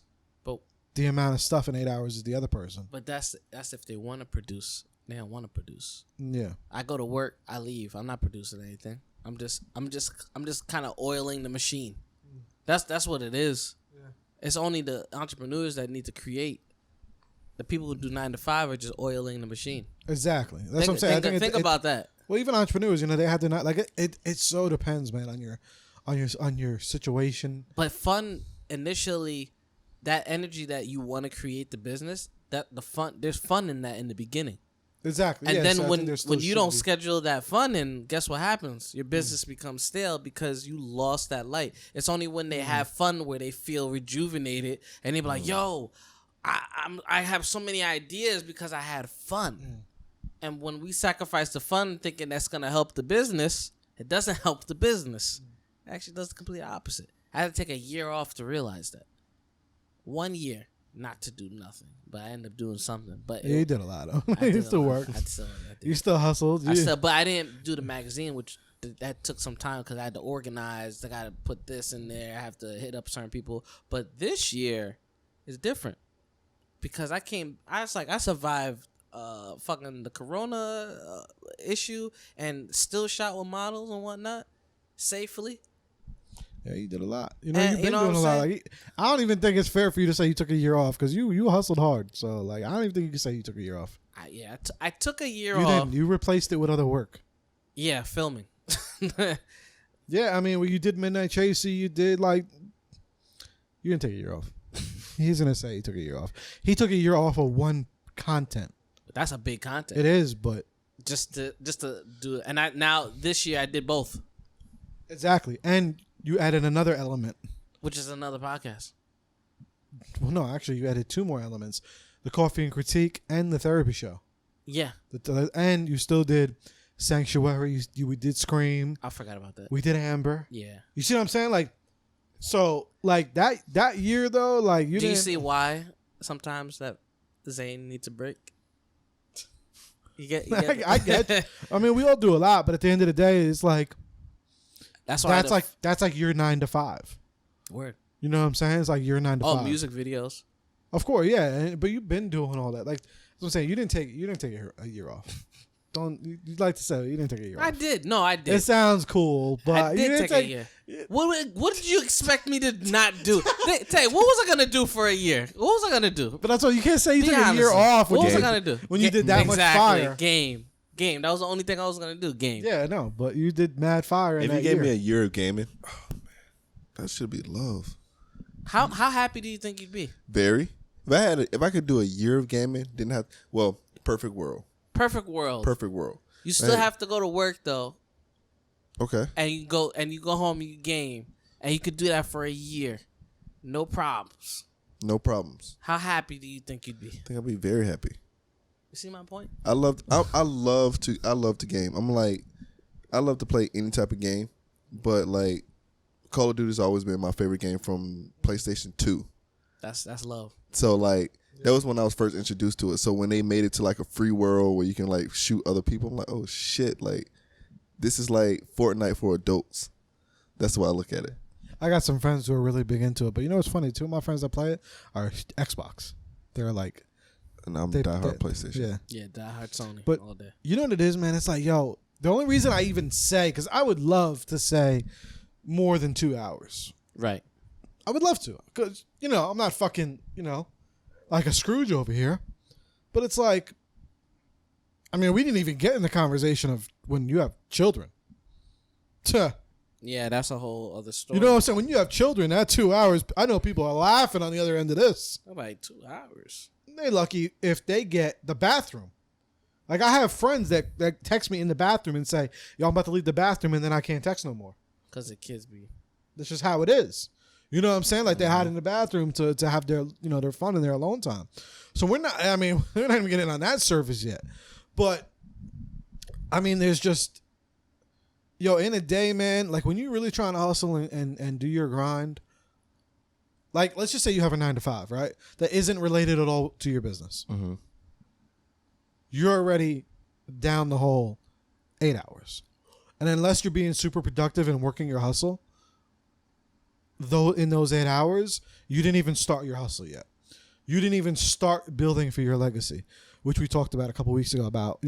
S1: the amount of stuff in 8 hours as the other person.
S3: But that's if they want to produce. They don't want to produce.
S1: Yeah.
S3: I go to work, I leave. I'm not producing anything. I'm just kind of oiling the machine. That's what it is. Yeah. It's only the entrepreneurs that need to create. The people who do 9 to 5 are just oiling the machine.
S1: Exactly. That's what I'm saying.
S3: Think about that.
S1: Well, even entrepreneurs, they have to not like it. It so depends, man, on your situation.
S3: But fun initially. That energy that you want to create the business, there's fun in that in the beginning.
S1: Exactly.
S3: And then when you don't schedule that fun in, guess what happens? Your business becomes stale because you lost that light. It's only when they have fun where they feel rejuvenated and they be like, yo, I have so many ideas because I had fun. And when we sacrifice the fun thinking that's going to help the business, it doesn't help the business. It actually does the complete opposite. I had to take a year off to realize that. 1 year not to do nothing, but I ended up doing something. But
S1: you did a lot of. You still worked. You still hustled.
S3: But I didn't do the magazine, which that took some time because I had to organize. I got to put this in there. I have to hit up certain people. But this year is different because I survived fucking the corona issue and still shot with models and whatnot safely.
S1: Yeah, you did a lot. You've been doing a lot. Like, I don't even think it's fair for you to say you took a year off because you hustled hard. So like, I don't even think you can say you took a year off.
S3: I took a year
S1: off.
S3: Didn't.
S1: You replaced it with other work.
S3: Yeah, filming.
S1: Yeah, I mean, when you did Midnight Chasey, you did you didn't take a year off. He's gonna say he took a year off. He took a year off of one content.
S3: But that's a big content.
S1: It is, but
S3: just to do it. And now this year I did both.
S1: Exactly, and you added another element.
S3: Which is another podcast.
S1: Well, no, actually, you added 2 more elements. The Coffee and Critique and the therapy show.
S3: Yeah.
S1: And you still did Sanctuary. We did Scream.
S3: I forgot about that.
S1: We did Amber.
S3: Yeah.
S1: You see what I'm saying? That year, though,
S3: Do you see why sometimes that Zane needs a break?
S1: I get I mean, we all do a lot, but at the end of the day, it's like... That's like your 9 to 5. Word. You know what I'm saying? It's like your 9 to 5.
S3: Oh, music videos.
S1: Of course, yeah. But you've been doing all that. Like that's what I'm saying. You didn't take a year off. You'd like to say you didn't take a year off.
S3: I did. No, I did.
S1: It sounds cool, but
S3: I did take a year. What did you expect me to not do? Tay, what was I gonna do for a year? What was I gonna do?
S1: But that's what you can't say. You took a year off.
S3: What was I gonna do
S1: when you did that much fire?
S3: Game. That was the only thing I was gonna do. Game.
S1: Yeah, no, but you did mad fire.
S2: If you gave me a year of gaming, oh man, that should be love.
S3: How happy do you think you'd be?
S2: Very. If I could do a year of gaming, perfect world.
S3: Perfect world.
S2: Perfect world.
S3: You still have to go to work though.
S2: Okay.
S3: And you go home and you game, and you could do that for a year, no problems.
S2: No problems.
S3: How happy do you think you'd be?
S2: I think I'd be very happy.
S3: You see my point?
S2: I love to game. I love to play any type of game, but like Call of Duty's always been my favorite game from PlayStation 2.
S3: That's love.
S2: So like that was when I was first introduced to it. So when they made it to like a free world where you can like shoot other people, I'm like, oh shit, like this is like Fortnite for adults. That's the way I look at it.
S1: I got some friends who are really big into it, but you know what's funny? 2 of my friends that play it are Xbox. They're like.
S2: And I'm diehard PlayStation.
S3: Yeah, diehard Sony.
S1: But
S3: all day.
S1: You know what it is, man? It's like, yo, the only reason I even say, because I would love to say more than 2 hours.
S3: Right.
S1: I would love to. Because, I'm not fucking, like a Scrooge over here. But it's like, I mean, we didn't even get in the conversation of when you have children. Tuh.
S3: Yeah, that's a whole other story.
S1: You know what I'm saying? When you have children, that 2 hours, I know people are laughing on the other end of this.
S3: Like 2 hours.
S1: They're lucky if they get the bathroom. Like, I have friends that text me in the bathroom and say, yo, I'm about to leave the bathroom, and then I can't text no more.
S3: Because the kids be.
S1: That's just how it is. You know what I'm saying? Like, they hide in the bathroom to have their, their fun and their alone time. So we're not even getting on that surface yet. But, I mean, there's just, in a day, man, like, when you're really trying to hustle and do your grind, like, let's just say you have a 9 to 5, right? That isn't related at all to your business.
S2: Mm-hmm.
S1: You're already down the whole 8 hours. And unless you're being super productive and working your hustle, though in those 8 hours, you didn't even start your hustle yet. You didn't even start building for your legacy, which we talked about a couple weeks ago about,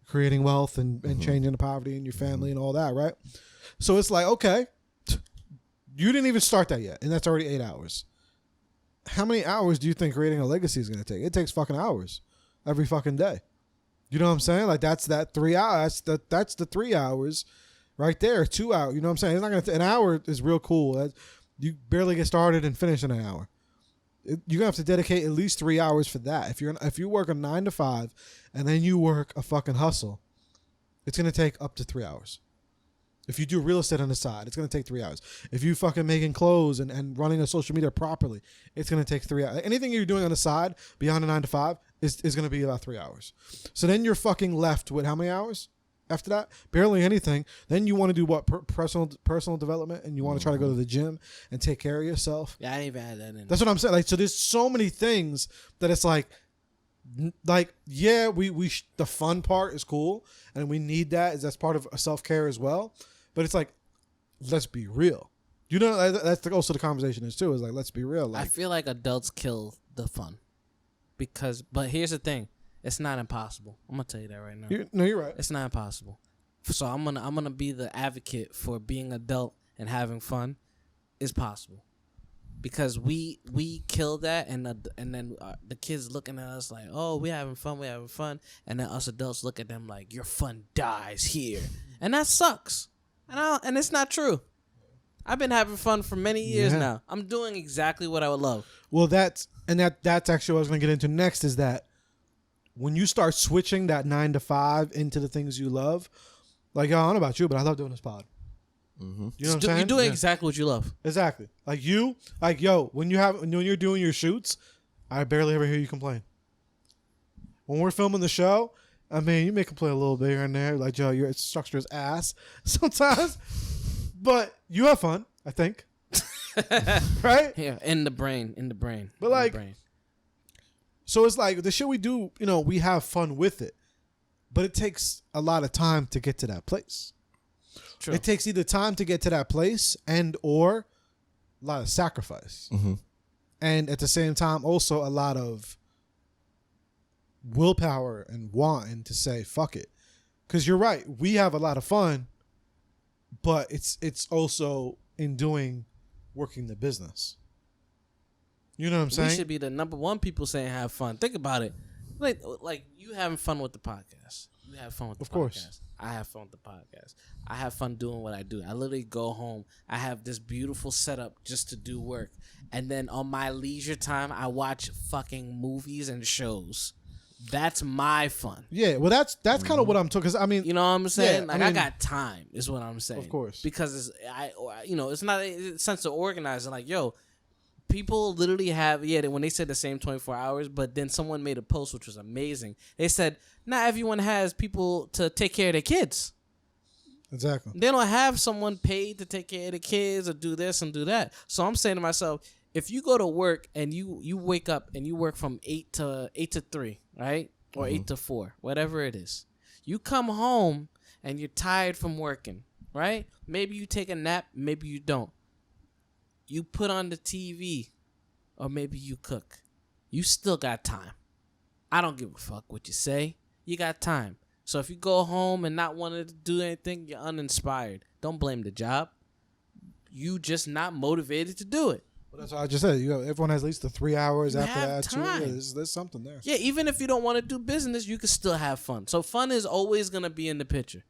S1: creating wealth and changing the poverty in your family and all that, right? So it's like, okay, you didn't even start that yet, and that's already 8 hours. How many hours do you think creating a legacy is going to take? It takes fucking hours every fucking day. You know what I'm saying? Like, that's that 3 hours. That's the 3 hours right there. 2 hours. You know what I'm saying? It's not going to an hour is real cool. You barely get started and finish in an hour. You're going to have to dedicate at least 3 hours for that. If you work a 9 to 5 and then you work a fucking hustle, it's going to take up to 3 hours. If you do real estate on the side, it's going to take 3 hours. If you fucking making clothes and running a social media properly, it's going to take 3 hours. Anything you're doing on the side beyond a 9 to 5 is going to be about 3 hours. So then you're fucking left with how many hours after that? Barely anything. Then you want to do what? Personal development, and you want to try to go to the gym and take care of yourself.
S3: Yeah, I didn't even add that in.
S1: That's what I'm saying. Like, so there's so many things that it's like yeah, we the fun part is cool, and we need that. That's part of self-care as well. But it's like, let's be real. That's also the conversation is too. Is like, let's be real. Like,
S3: I feel like adults kill the fun, but here's the thing: it's not impossible. I'm gonna tell you that right now.
S1: You're right.
S3: It's not impossible. So I'm gonna be the advocate for being adult and having fun is possible, because we kill that, and then the kids looking at us like, oh, we having fun, and then us adults look at them like, your fun dies here, and that sucks. And it's not true. I've been having fun for many years now. I'm doing exactly what I would love.
S1: Well, that's actually what I was going to get into next, is that when you start switching that 9 to 5 into the things you love, like, yo, I don't know about you, but I love doing this pod.
S2: Mm-hmm.
S1: You know what I'm saying?
S3: You're doing exactly what you love.
S1: Exactly. Like yo, when you're doing your shoots, I barely ever hear you complain. When we're filming the show, I mean, you may complain a little bit here and there, like, yo, your structure is ass sometimes, but you have fun, I think. Right?
S3: Yeah, in the brain.
S1: But like, so it's like the shit we do, we have fun with it, but it takes a lot of time to get to that place.
S3: True.
S1: It takes either time to get to that place or a lot of sacrifice.
S2: Mm-hmm.
S1: And at the same time, also a lot of willpower and wanting to say fuck it, because you're right, we have a lot of fun, but it's also in working the business. You know what I'm saying?
S3: We should be the number one people saying have fun. Think about it, like you having fun with the podcast. You have fun with the podcast. Of course. I have fun with the podcast. I have fun doing what I do. I literally go home. I have this beautiful setup just to do work, and then on my leisure time, I watch fucking movies and shows. That's my fun.
S1: Yeah, well, that's kind of what I'm talking. Because I mean,
S3: you know what I'm saying?
S1: Yeah,
S3: like, I got time, is what I'm saying.
S1: Of course,
S3: because it's not a sense of organizing. Like, yo, people literally have when they said the same 24 hours, but then someone made a post which was amazing. They said not everyone has people to take care of their kids.
S1: Exactly. They
S3: don't have someone paid to take care of the kids or do this and do that. So I'm saying to myself, if you go to work and you wake up and you work from 8 to 3, right? Or 8 to 4, whatever it is. You come home and you're tired from working, right? Maybe you take a nap, maybe you don't. You put on the TV, or maybe you cook. You still got time. I don't give a fuck what you say. You got time. So if you go home and not wanting to do anything, you're uninspired. Don't blame the job. You just not motivated to do it.
S1: Well, that's what I just said. Everyone has at least the 3 hours
S3: You
S1: after
S3: have
S1: that.
S3: time.
S1: There's something there.
S3: Yeah, even if you don't want to do business, you can still have fun. So fun is always gonna be in the picture.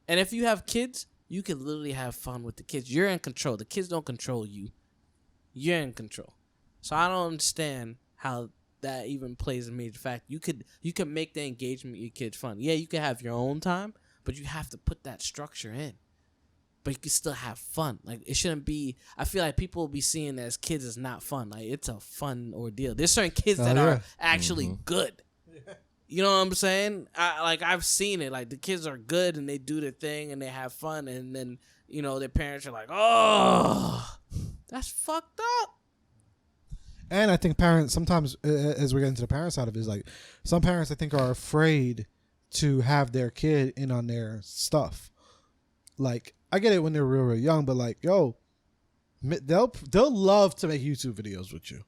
S3: And if you have kids, you can literally have fun with the kids. You're in control. The kids don't control you. You're in control. So I don't understand how that even plays a major factor. You could make the engagement with your kids fun. Yeah, you can have your own time, but you have to put that structure in. But you can still have fun. Like, it shouldn't be. I feel like people will be seeing it as kids as not fun. Like, it's a fun ordeal. There's certain kids that are actually good. You know what I'm saying? I've seen it. Like, the kids are good and they do their thing and they have fun, and then their parents are like, "Oh, that's fucked up."
S1: And I think parents sometimes, as we get into the parent side of it, is like some parents I think are afraid to have their kid in on their stuff. Like, I get it when they're real young, but like, yo, they'll love to make YouTube videos with you.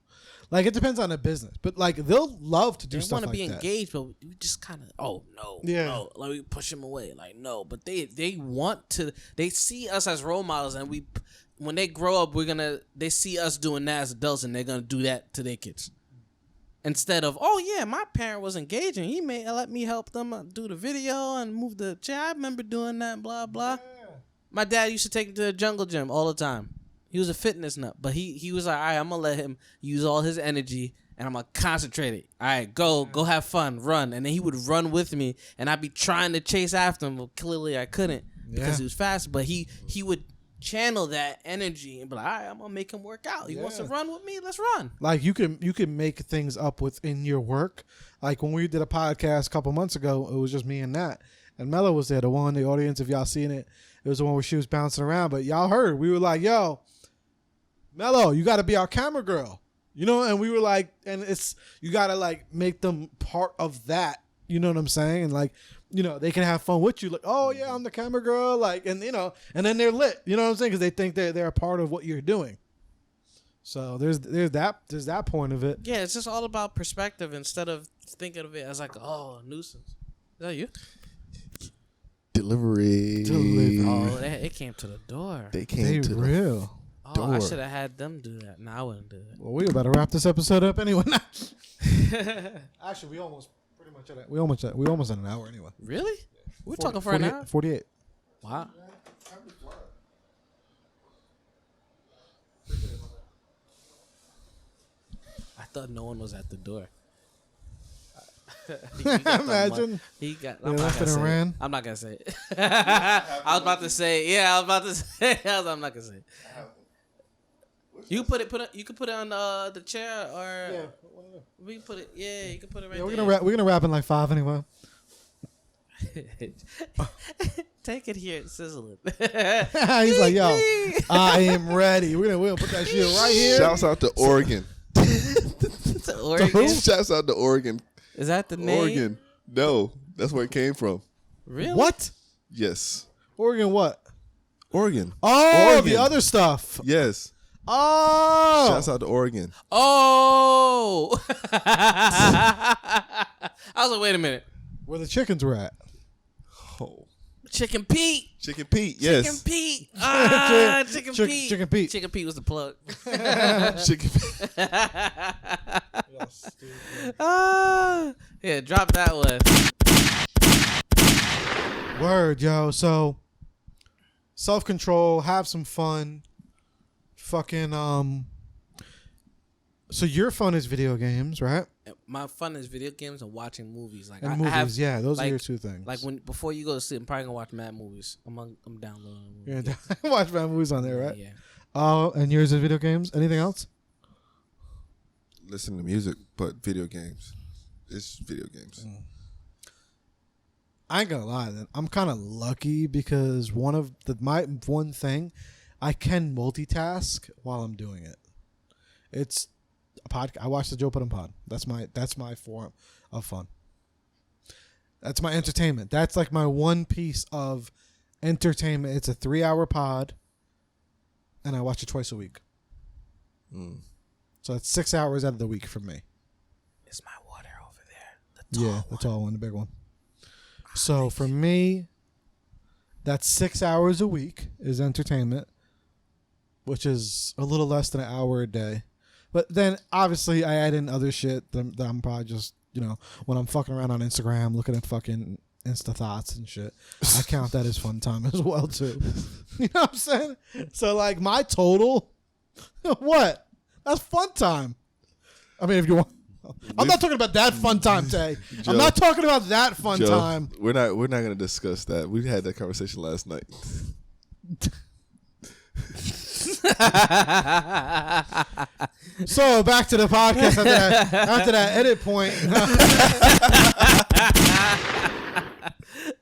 S1: Like, it depends on the business, but like they'll love to do stuff like that. They want to be
S3: engaged, but we just kind of, no, like we push them away, like no. But they want to. They see us as role models, and when they grow up, they see us doing that as adults, and they're gonna do that to their kids. Instead of, oh yeah, my parent was engaging. He may let me help them do the video and move the chair. I remember doing that, blah blah. Yeah. My dad used to take me to the jungle gym all the time. He was a fitness nut, but he was like, all right, I'm going to let him use all his energy, and I'm going to concentrate it. All right, go have fun, run. And then he would run with me, and I'd be trying to chase after him, but clearly I couldn't because he was fast. But he would channel that energy and be like, all right, I'm going to make him work out. He wants to run with me, let's run.
S1: Like, you can make things up within your work. Like, when we did a podcast a couple months ago, it was just me and Nat. And Mello was there, the one in the audience, if y'all seen it. It was the one where she was bouncing around. But y'all heard, we were like, yo, Mello, you got to be our camera girl, and we were like, and you got to like make them part of that, you know what I'm saying? And like, they can have fun with you, like, oh yeah, I'm the camera girl, like, and and then they're lit, you know what I'm saying? Because they think they're a part of what you're doing. So there's that point of it.
S3: Yeah, it's just all about perspective instead of thinking of it as like, oh, a nuisance. Is that you?
S2: Delivery.
S3: Oh, it came to the door.
S2: They came to the
S1: real.
S3: Oh, I should have had them do that. No, I wouldn't do it.
S1: Well, we about to wrap this episode up anyway. Actually, we almost pretty much at it. We almost at an hour anyway.
S3: Really? We're talking for an hour?
S1: 48.
S3: Wow. I thought no one was at the door.
S1: Imagine.
S3: He got.
S1: I'm not gonna say ran.
S3: I'm not gonna say it. I was about to say. Yeah, I was about to say. I'm not gonna say it. You can put it on the chair, or we can put it. Yeah, you can put it right there.
S1: We're gonna wrap in like 5 anyway.
S3: Take it here, sizzle it.
S1: He's like, yo, I am ready. We're gonna put that shit right here.
S2: Shouts out to Oregon.
S3: To Oregon.
S2: Shouts out to Oregon.
S3: Is that the name?
S2: Oregon. No, that's where it came from.
S3: Really?
S1: What?
S2: Yes.
S1: Oregon what?
S2: Oregon.
S1: Oh,
S2: Oregon.
S1: the other stuff.
S2: Yes.
S1: Oh.
S2: Shouts out to Oregon.
S3: Oh. I was like, wait a minute.
S1: Where the chickens were at.
S2: Oh.
S3: Chicken Pete.
S2: Chicken Pete, yes.
S3: Chicken Pete. Chicken Pete.
S1: Chicken Pete.
S3: Chicken Pete was the plug.
S2: Chicken Pete.
S3: Yeah, drop that one.
S1: Word, yo. So, self-control, have some fun. Fucking, so your fun is video games, right?
S3: My fun is video games and watching movies. Like,
S1: and movies, yeah, those are your two things.
S3: Like, before you go to sleep, I'm probably gonna watch mad movies. I'm downloading.
S1: Yeah, watch mad movies on there, right?
S3: Yeah.
S1: Oh, and yours is video games. Anything else?
S2: Listen to music, but video games. It's video games.
S1: I ain't gonna lie, then I'm kind of lucky because my one thing, I can multitask while I'm doing it. It's a podcast. I watch the Joe Budden pod. That's my form of fun. That's my entertainment. That's like my one piece of entertainment. It's a 3-hour pod, and I watch it twice a week. So it's 6 hours out of the week for me.
S3: Is my water over there?
S1: The tall one, the big one. So for me, that's 6 hours a week is entertainment, which is a little less than an hour a day. But then obviously I add in other shit that I'm probably just, when I'm fucking around on Instagram looking at fucking Insta thoughts and shit, I count that as fun time as well too. You know what I'm saying? So like my total, what? That's fun time. I mean, if you want, I'm not talking about that fun time, Tay. I'm not talking about that fun time.
S2: We're not gonna discuss that. We had that conversation last night.
S1: So back to the podcast after that edit point.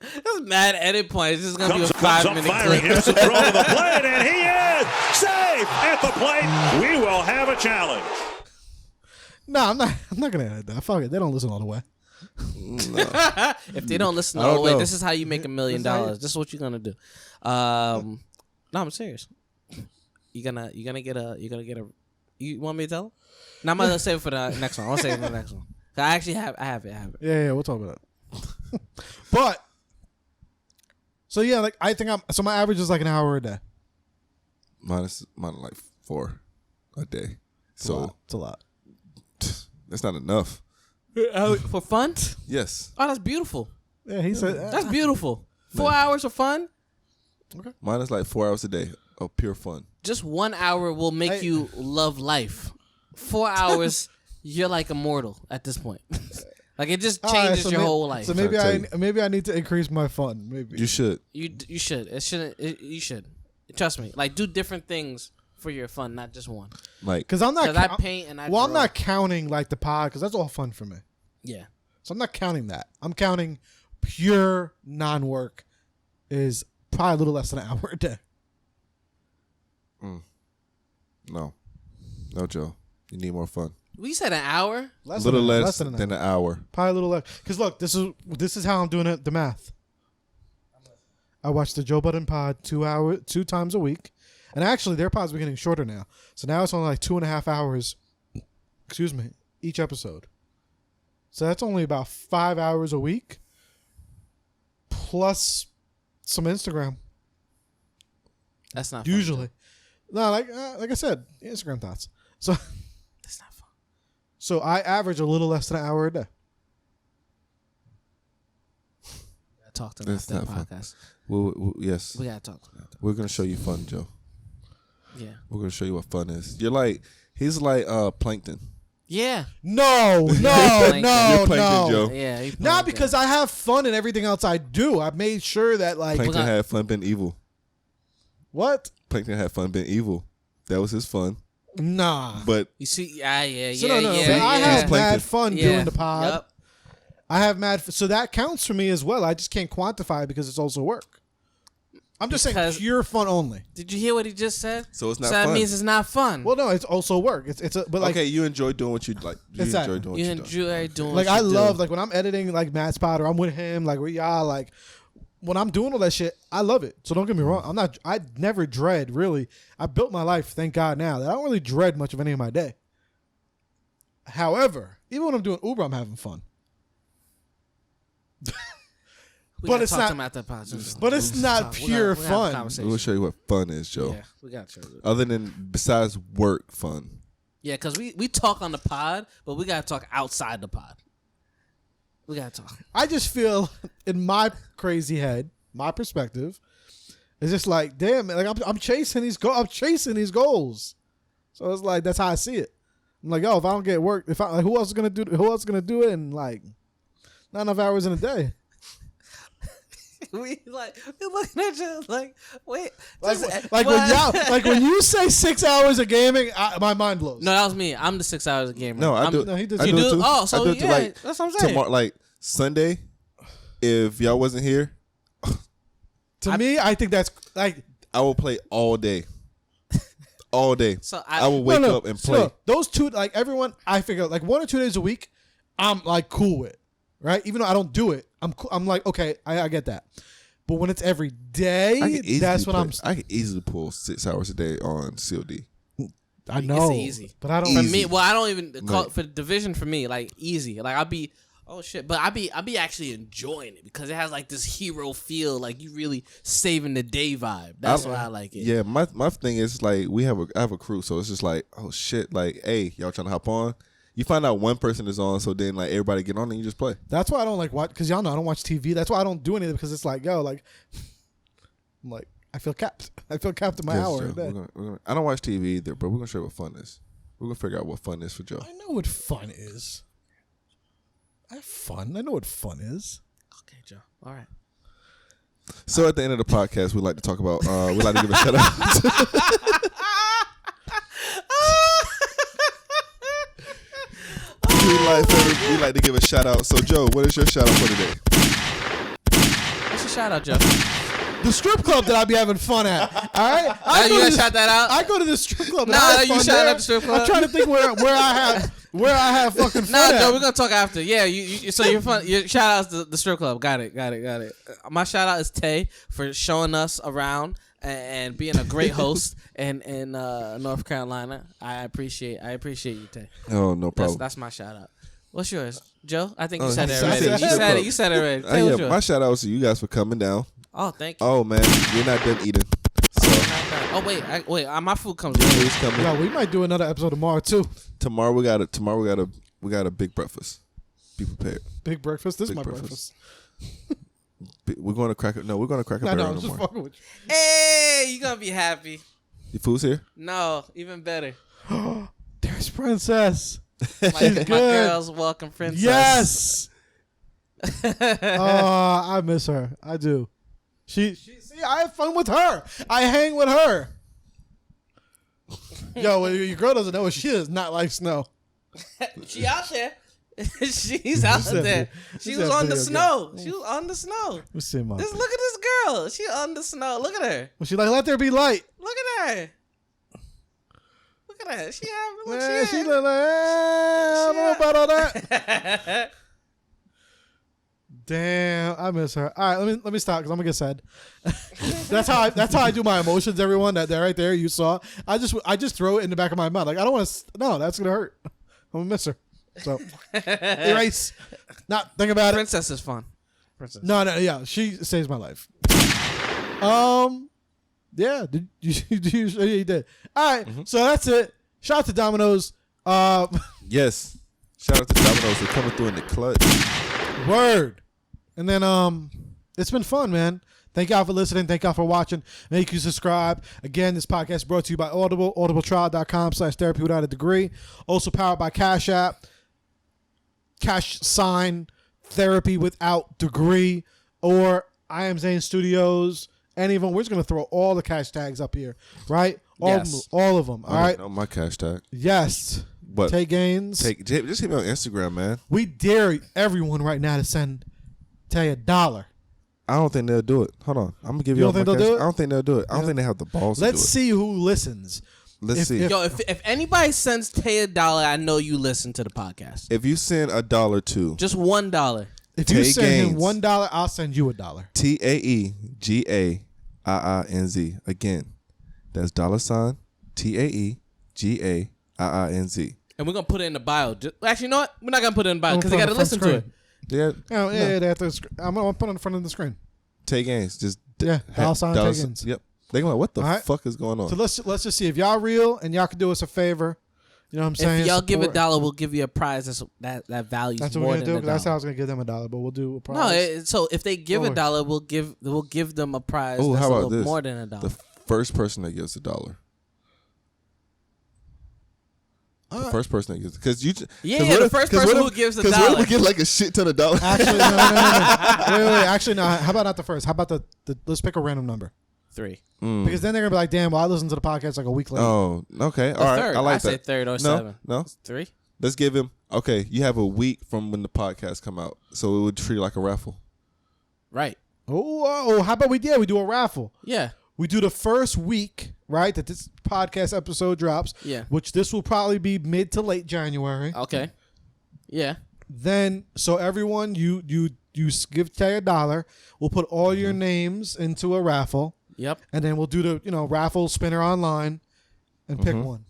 S3: That's mad edit point. This is gonna be a 5-minute clip.
S4: Here's the throw to the plate, and he is safe at the plate. We will have a challenge.
S1: No, I'm not gonna edit that. Fuck it. They don't listen all the way.
S2: No.
S3: If they don't listen all the way, this is how you make $1 million. This is what you're gonna do. No, I'm serious. You're gonna get a. You want me to tell them? No, I'm gonna save it for the next one. I'll save it for the next one. I actually have it.
S1: Yeah, we'll talk about it. But so yeah, like I think so my average is like an hour a day.
S2: Mine like 4 a day. So
S1: it's a lot.
S2: That's not enough.
S3: For fun?
S2: Yes.
S3: Oh, that's beautiful.
S1: Yeah, he said
S3: That's beautiful. 4 hours of fun.
S1: Okay.
S2: Mine is like 4 hours a day of pure fun.
S3: Just 1 hour will make you love life. 4 hours, you're like immortal at this point. Like it just changes your whole life.
S1: So maybe I need to increase my fun. Maybe
S2: You should.
S3: You should. It shouldn't. You should. Trust me. Like do different things for your fun, not just one.
S2: Like
S1: because I'm not.
S3: Because I paint and I.
S1: Well,
S3: draw.
S1: I'm not counting like the pod because that's all fun for me.
S3: Yeah.
S1: So I'm not counting that. I'm counting pure non-work is probably a little less than an hour a day.
S2: No, Joe. You need more fun.
S3: We said an hour.
S2: Less than an hour.
S1: Probably a little less. Because look, this is how I'm doing it. The math. I watch the Joe Budden pod 2 times a week, and actually their pods are getting shorter now. So now it's only like 2.5 hours. Excuse me, each episode. So that's only about 5 hours a week, plus some Instagram.
S3: That's not
S1: Usually.
S3: fun,
S1: No, like I said, Instagram thoughts. So
S3: that's not fun.
S1: So I average a little less than an hour a day.
S3: I talked to them
S2: That's
S3: after the
S2: not
S3: podcast.
S2: Yes.
S3: We gotta talk to them.
S2: We're gonna show you fun, Joe.
S3: Yeah.
S2: We're gonna show you what fun is. He's like plankton.
S3: Yeah.
S1: No.
S2: You're plankton, Joe.
S3: Yeah.
S1: Not because I have fun in everything else I do. I made sure that like
S2: Plankton had fun being evil.
S1: What?
S2: Plankton had fun being evil. That was his fun.
S1: Nah.
S2: But
S3: you see, yeah.
S1: So no.
S3: Yeah,
S1: So I have
S2: Plankton.
S1: mad fun doing the pod.
S3: Yep.
S1: I have so that counts for me as well. I just can't quantify it because it's also work. I'm just saying pure fun only.
S3: Did you hear what he just said?
S2: So it's not
S3: so
S2: fun.
S3: that means it's not fun.
S1: Well, no, it's also work. But like
S2: okay, you enjoy doing what you like. You enjoy doing what you do.
S3: doing
S1: like
S3: what
S1: I
S3: you
S1: love
S3: do.
S1: like when I'm editing like Matt's pod or I'm with him like we y'all like when I'm doing all that shit, I love it. So don't get me wrong. I never dread really. I built my life, thank God now, that I don't really dread much of any of my day. However, even when I'm doing Uber, I'm having fun. But it's not. But it's not pure fun.
S2: We'll show you what fun is, Joe.
S3: Yeah, we got to.
S2: Other than besides work fun.
S3: Yeah, because we talk on the pod, but we got to talk outside the pod. We got to talk.
S1: I just feel in my crazy head, my perspective, it's just like, damn, like I'm chasing these I'm chasing these goals. So it's like that's how I see it. I'm like, yo, if I don't get work, who else is gonna do it in like not enough hours in a day?
S3: We looking at you like, wait,
S1: when you say 6 hours of gaming, my mind blows.
S3: No, that was me. I'm the 6 hours of gamer.
S2: No, I do.
S1: No, he does.
S2: I do it too.
S3: Oh, so
S2: I do it too,
S3: yeah,
S2: like,
S3: that's what I'm saying.
S2: Tomorrow, like Sunday, if y'all wasn't here,
S1: to me, I think that's like
S2: I will play all day. All day.
S3: So
S2: I will wake up and play.
S1: So those two, like everyone, I figure like 1 or 2 days a week, I'm like cool with, right? Even though I don't do it, I'm like, okay, I get that. But when it's every day, that's when I
S2: can easily pull 6 hours a day on COD.
S1: I know,
S3: it's easy,
S1: but I don't.
S3: For me, well, I don't even call it for the division. For me, like easy. Like I'll be Oh shit! But I be actually enjoying it because it has like this hero feel, like you really saving the day vibe. That's why I like it.
S2: Yeah, my thing is like I have a crew, so it's just like, oh shit, like, hey, y'all trying to hop on? You find out one person is on, so then like everybody get on and you just play.
S1: That's why I don't like watch, because y'all know I don't watch TV. That's why I don't do anything, because it's like, yo, like, I'm like, I feel capped. I feel capped in my
S2: Yes,
S1: hour.
S2: Joe,
S1: in bed.
S2: I don't watch TV either, but we're gonna show you what fun is. We're gonna figure out what fun is for Joe.
S1: I know what fun is. I have fun. I know what fun is.
S3: Okay, Joe. All right.
S2: So at the end of the podcast, we like to talk about. We like to give a shout out. we like to give a shout out. So Joe, what is your shout out for today?
S3: What's your shout out, Joe?
S1: The strip club that I be having fun at. All right,
S3: You gotta shout that out.
S1: I go to the strip club. and
S3: Nah,
S1: I have
S3: you
S1: fun
S3: shout
S1: there.
S3: out the strip club.
S1: I'm trying to think where I have fucking fun.
S3: No,
S1: at.
S3: Joe, we're gonna talk after. Yeah, you so you're fun. Your shout out is the strip club. Got it. My shout out is Tay for showing us around and being a great host in North Carolina. I appreciate you, Tay.
S2: Oh, no problem.
S3: That's my shout out. What's yours, Joe? I think you
S2: Oh,
S3: said
S2: he
S3: it
S2: said
S3: already.
S2: it.
S3: You said it already. Tay, what's
S2: Yeah,
S3: yours?
S2: my shout out to you guys for coming down.
S3: Oh, thank you.
S2: Oh man, we're not done eating. So
S3: Oh wait, my food comes later.
S2: please come in.
S1: Yo, we might do another episode tomorrow too.
S2: Tomorrow we got a big breakfast. Be prepared.
S1: Big breakfast. This is
S2: Big
S1: my
S2: breakfast.
S1: breakfast.
S2: We're going to crack it. No, we're going to crack a
S1: No,
S2: barrel
S1: I'm
S2: in the
S1: just
S2: morning.
S1: fucking with
S3: Hey, you gonna be happy?
S2: Your food's here.
S3: No, even better.
S1: you. There's Princess.
S3: My
S1: good.
S3: girl's welcome princess.
S1: Yes. I miss her. I do. She see, I have fun with her. I hang with her. Yo, your girl doesn't know, she is not like Snow.
S3: She out there. She's out there. She was on the snow. She was on the snow.
S1: Let's see, Mom.
S3: Just look at this girl. She on the snow. Look at her.
S1: Well, she like, let there be light.
S3: Look at her. Look at her. She having. Look,
S1: Man,
S3: she
S1: she look like, I don't know about all that. Damn, I miss her. All right, let me stop because I'm gonna get sad. that's how I do my emotions. Everyone, that right there you saw. I just throw it in the back of my mouth. Like I don't want to. No, that's gonna hurt. I'm gonna miss her. So erase. Not think about it.
S3: Princess is fun. Princess.
S1: No, yeah, she saves my life. Yeah, did you did. All right, so that's it. Shout out to Domino's.
S2: Yes. Shout out to Domino's for coming through in the clutch.
S1: Word. And then it's been fun, man. Thank y'all for listening. Thank y'all for watching. Make you subscribe. Again, this podcast is brought to you by Audible, audibletrial.com/therapy without a degree. Also powered by Cash App, # therapy without degree, or I Am Zane Studios. Any of them. We're just going to throw all the cash tags up here, right? All of them. All right.
S2: On my cash tag.
S1: Yes.
S2: But
S1: Tay Gaines.
S2: just hit me on Instagram, man.
S1: We dare everyone right now to send Tay $1.
S2: I don't think they'll do it. Hold on. I'm gonna give
S1: You
S2: you.
S1: don't think they'll do it?
S2: I don't think they'll do it. I don't think they have the balls to do it.
S1: Let's see who listens.
S2: Let's see.
S3: Yo, if anybody sends Tay $1, I know you listen to the podcast.
S2: If you send $1 to
S3: Just $1.
S1: If you
S2: Tay
S1: send him
S2: Gaines.
S1: $1, I'll send you $1.
S2: TAEGAIINZ. Again, that's $TAEGAIINZ.
S3: And we're gonna put it in the bio. Actually, you know what? We're not gonna put it in the bio because they gotta listen to it.
S2: Yeah.
S1: Oh, yeah, they have to. I'm gonna put it in front of the screen.
S2: Tay Gaines. Just
S1: Yeah, $sign Tay
S2: $.
S1: Gaines.
S2: Yep. They gonna what the
S1: All right.
S2: fuck is going on?
S1: So let's just see if y'all real and y'all can do us a favor. You know what I'm saying?
S3: If y'all give
S1: Support.
S3: $1, we'll give you a prize that values
S1: That's what
S3: more
S1: we're gonna
S3: than
S1: do. That's how I
S3: $1.
S1: was gonna give them $1, but we'll do a prize.
S3: No, so if they give
S1: Lower.
S3: $1, we'll give them a prize
S2: Oh,
S3: that's
S2: how
S3: a
S2: about
S3: little
S2: this?
S3: more than $1.
S2: The first person that gives $1. The first person that gives, because you,
S3: the first person who gives $1.
S2: Because what if we get like a shit ton of dollars?
S1: Actually, no. Wait. Actually, no. How about not the first? How about the let's pick a random number.
S3: 3.
S1: Because then they're gonna be like, damn, well, I listened to the podcast like a week later.
S2: Oh, okay, all right.
S3: Third.
S2: I like
S3: I
S2: that.
S3: say third or
S2: no,
S3: 7.
S2: No,
S3: 3.
S2: let's give him. Okay, you have a week from when the podcast come out, so it would treat it like a raffle.
S3: Right.
S1: Oh, how about we do a raffle?
S3: Yeah.
S1: We do the first week, right, that this podcast episode drops.
S3: Yeah.
S1: Which this will probably be mid to late January.
S3: Okay. Yeah.
S1: Then, so everyone, you give Tay $1. We'll put all your names into a raffle.
S3: Yep.
S1: And then we'll do the raffle spinner online and pick one.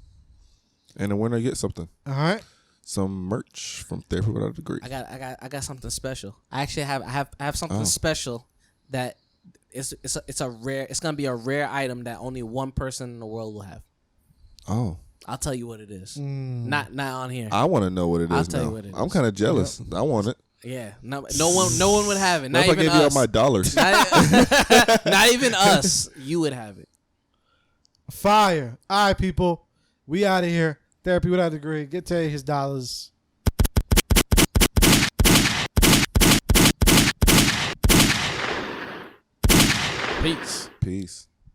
S2: And the winner gets something.
S1: All right.
S2: some merch from Therapy Without a Degree.
S3: I got something special. I actually have something special that it's gonna be a rare item that only one person in the world will have.
S2: Oh.
S3: I'll tell you what it is. Not on here.
S2: I want to know what it is.
S3: I'll tell
S2: now.
S3: you what it
S2: I'm
S3: is.
S2: kind of jealous. Yep. I want it.
S3: Yeah. No one would have it.
S2: What
S3: Not
S2: if I
S3: even
S2: gave you all
S3: us.
S2: my dollars?
S3: Not even us. You would have it.
S1: Fire. All right, people. We out of here. Therapy Without a Degree. Get Terry his dollars.
S3: Peace.
S2: Peace.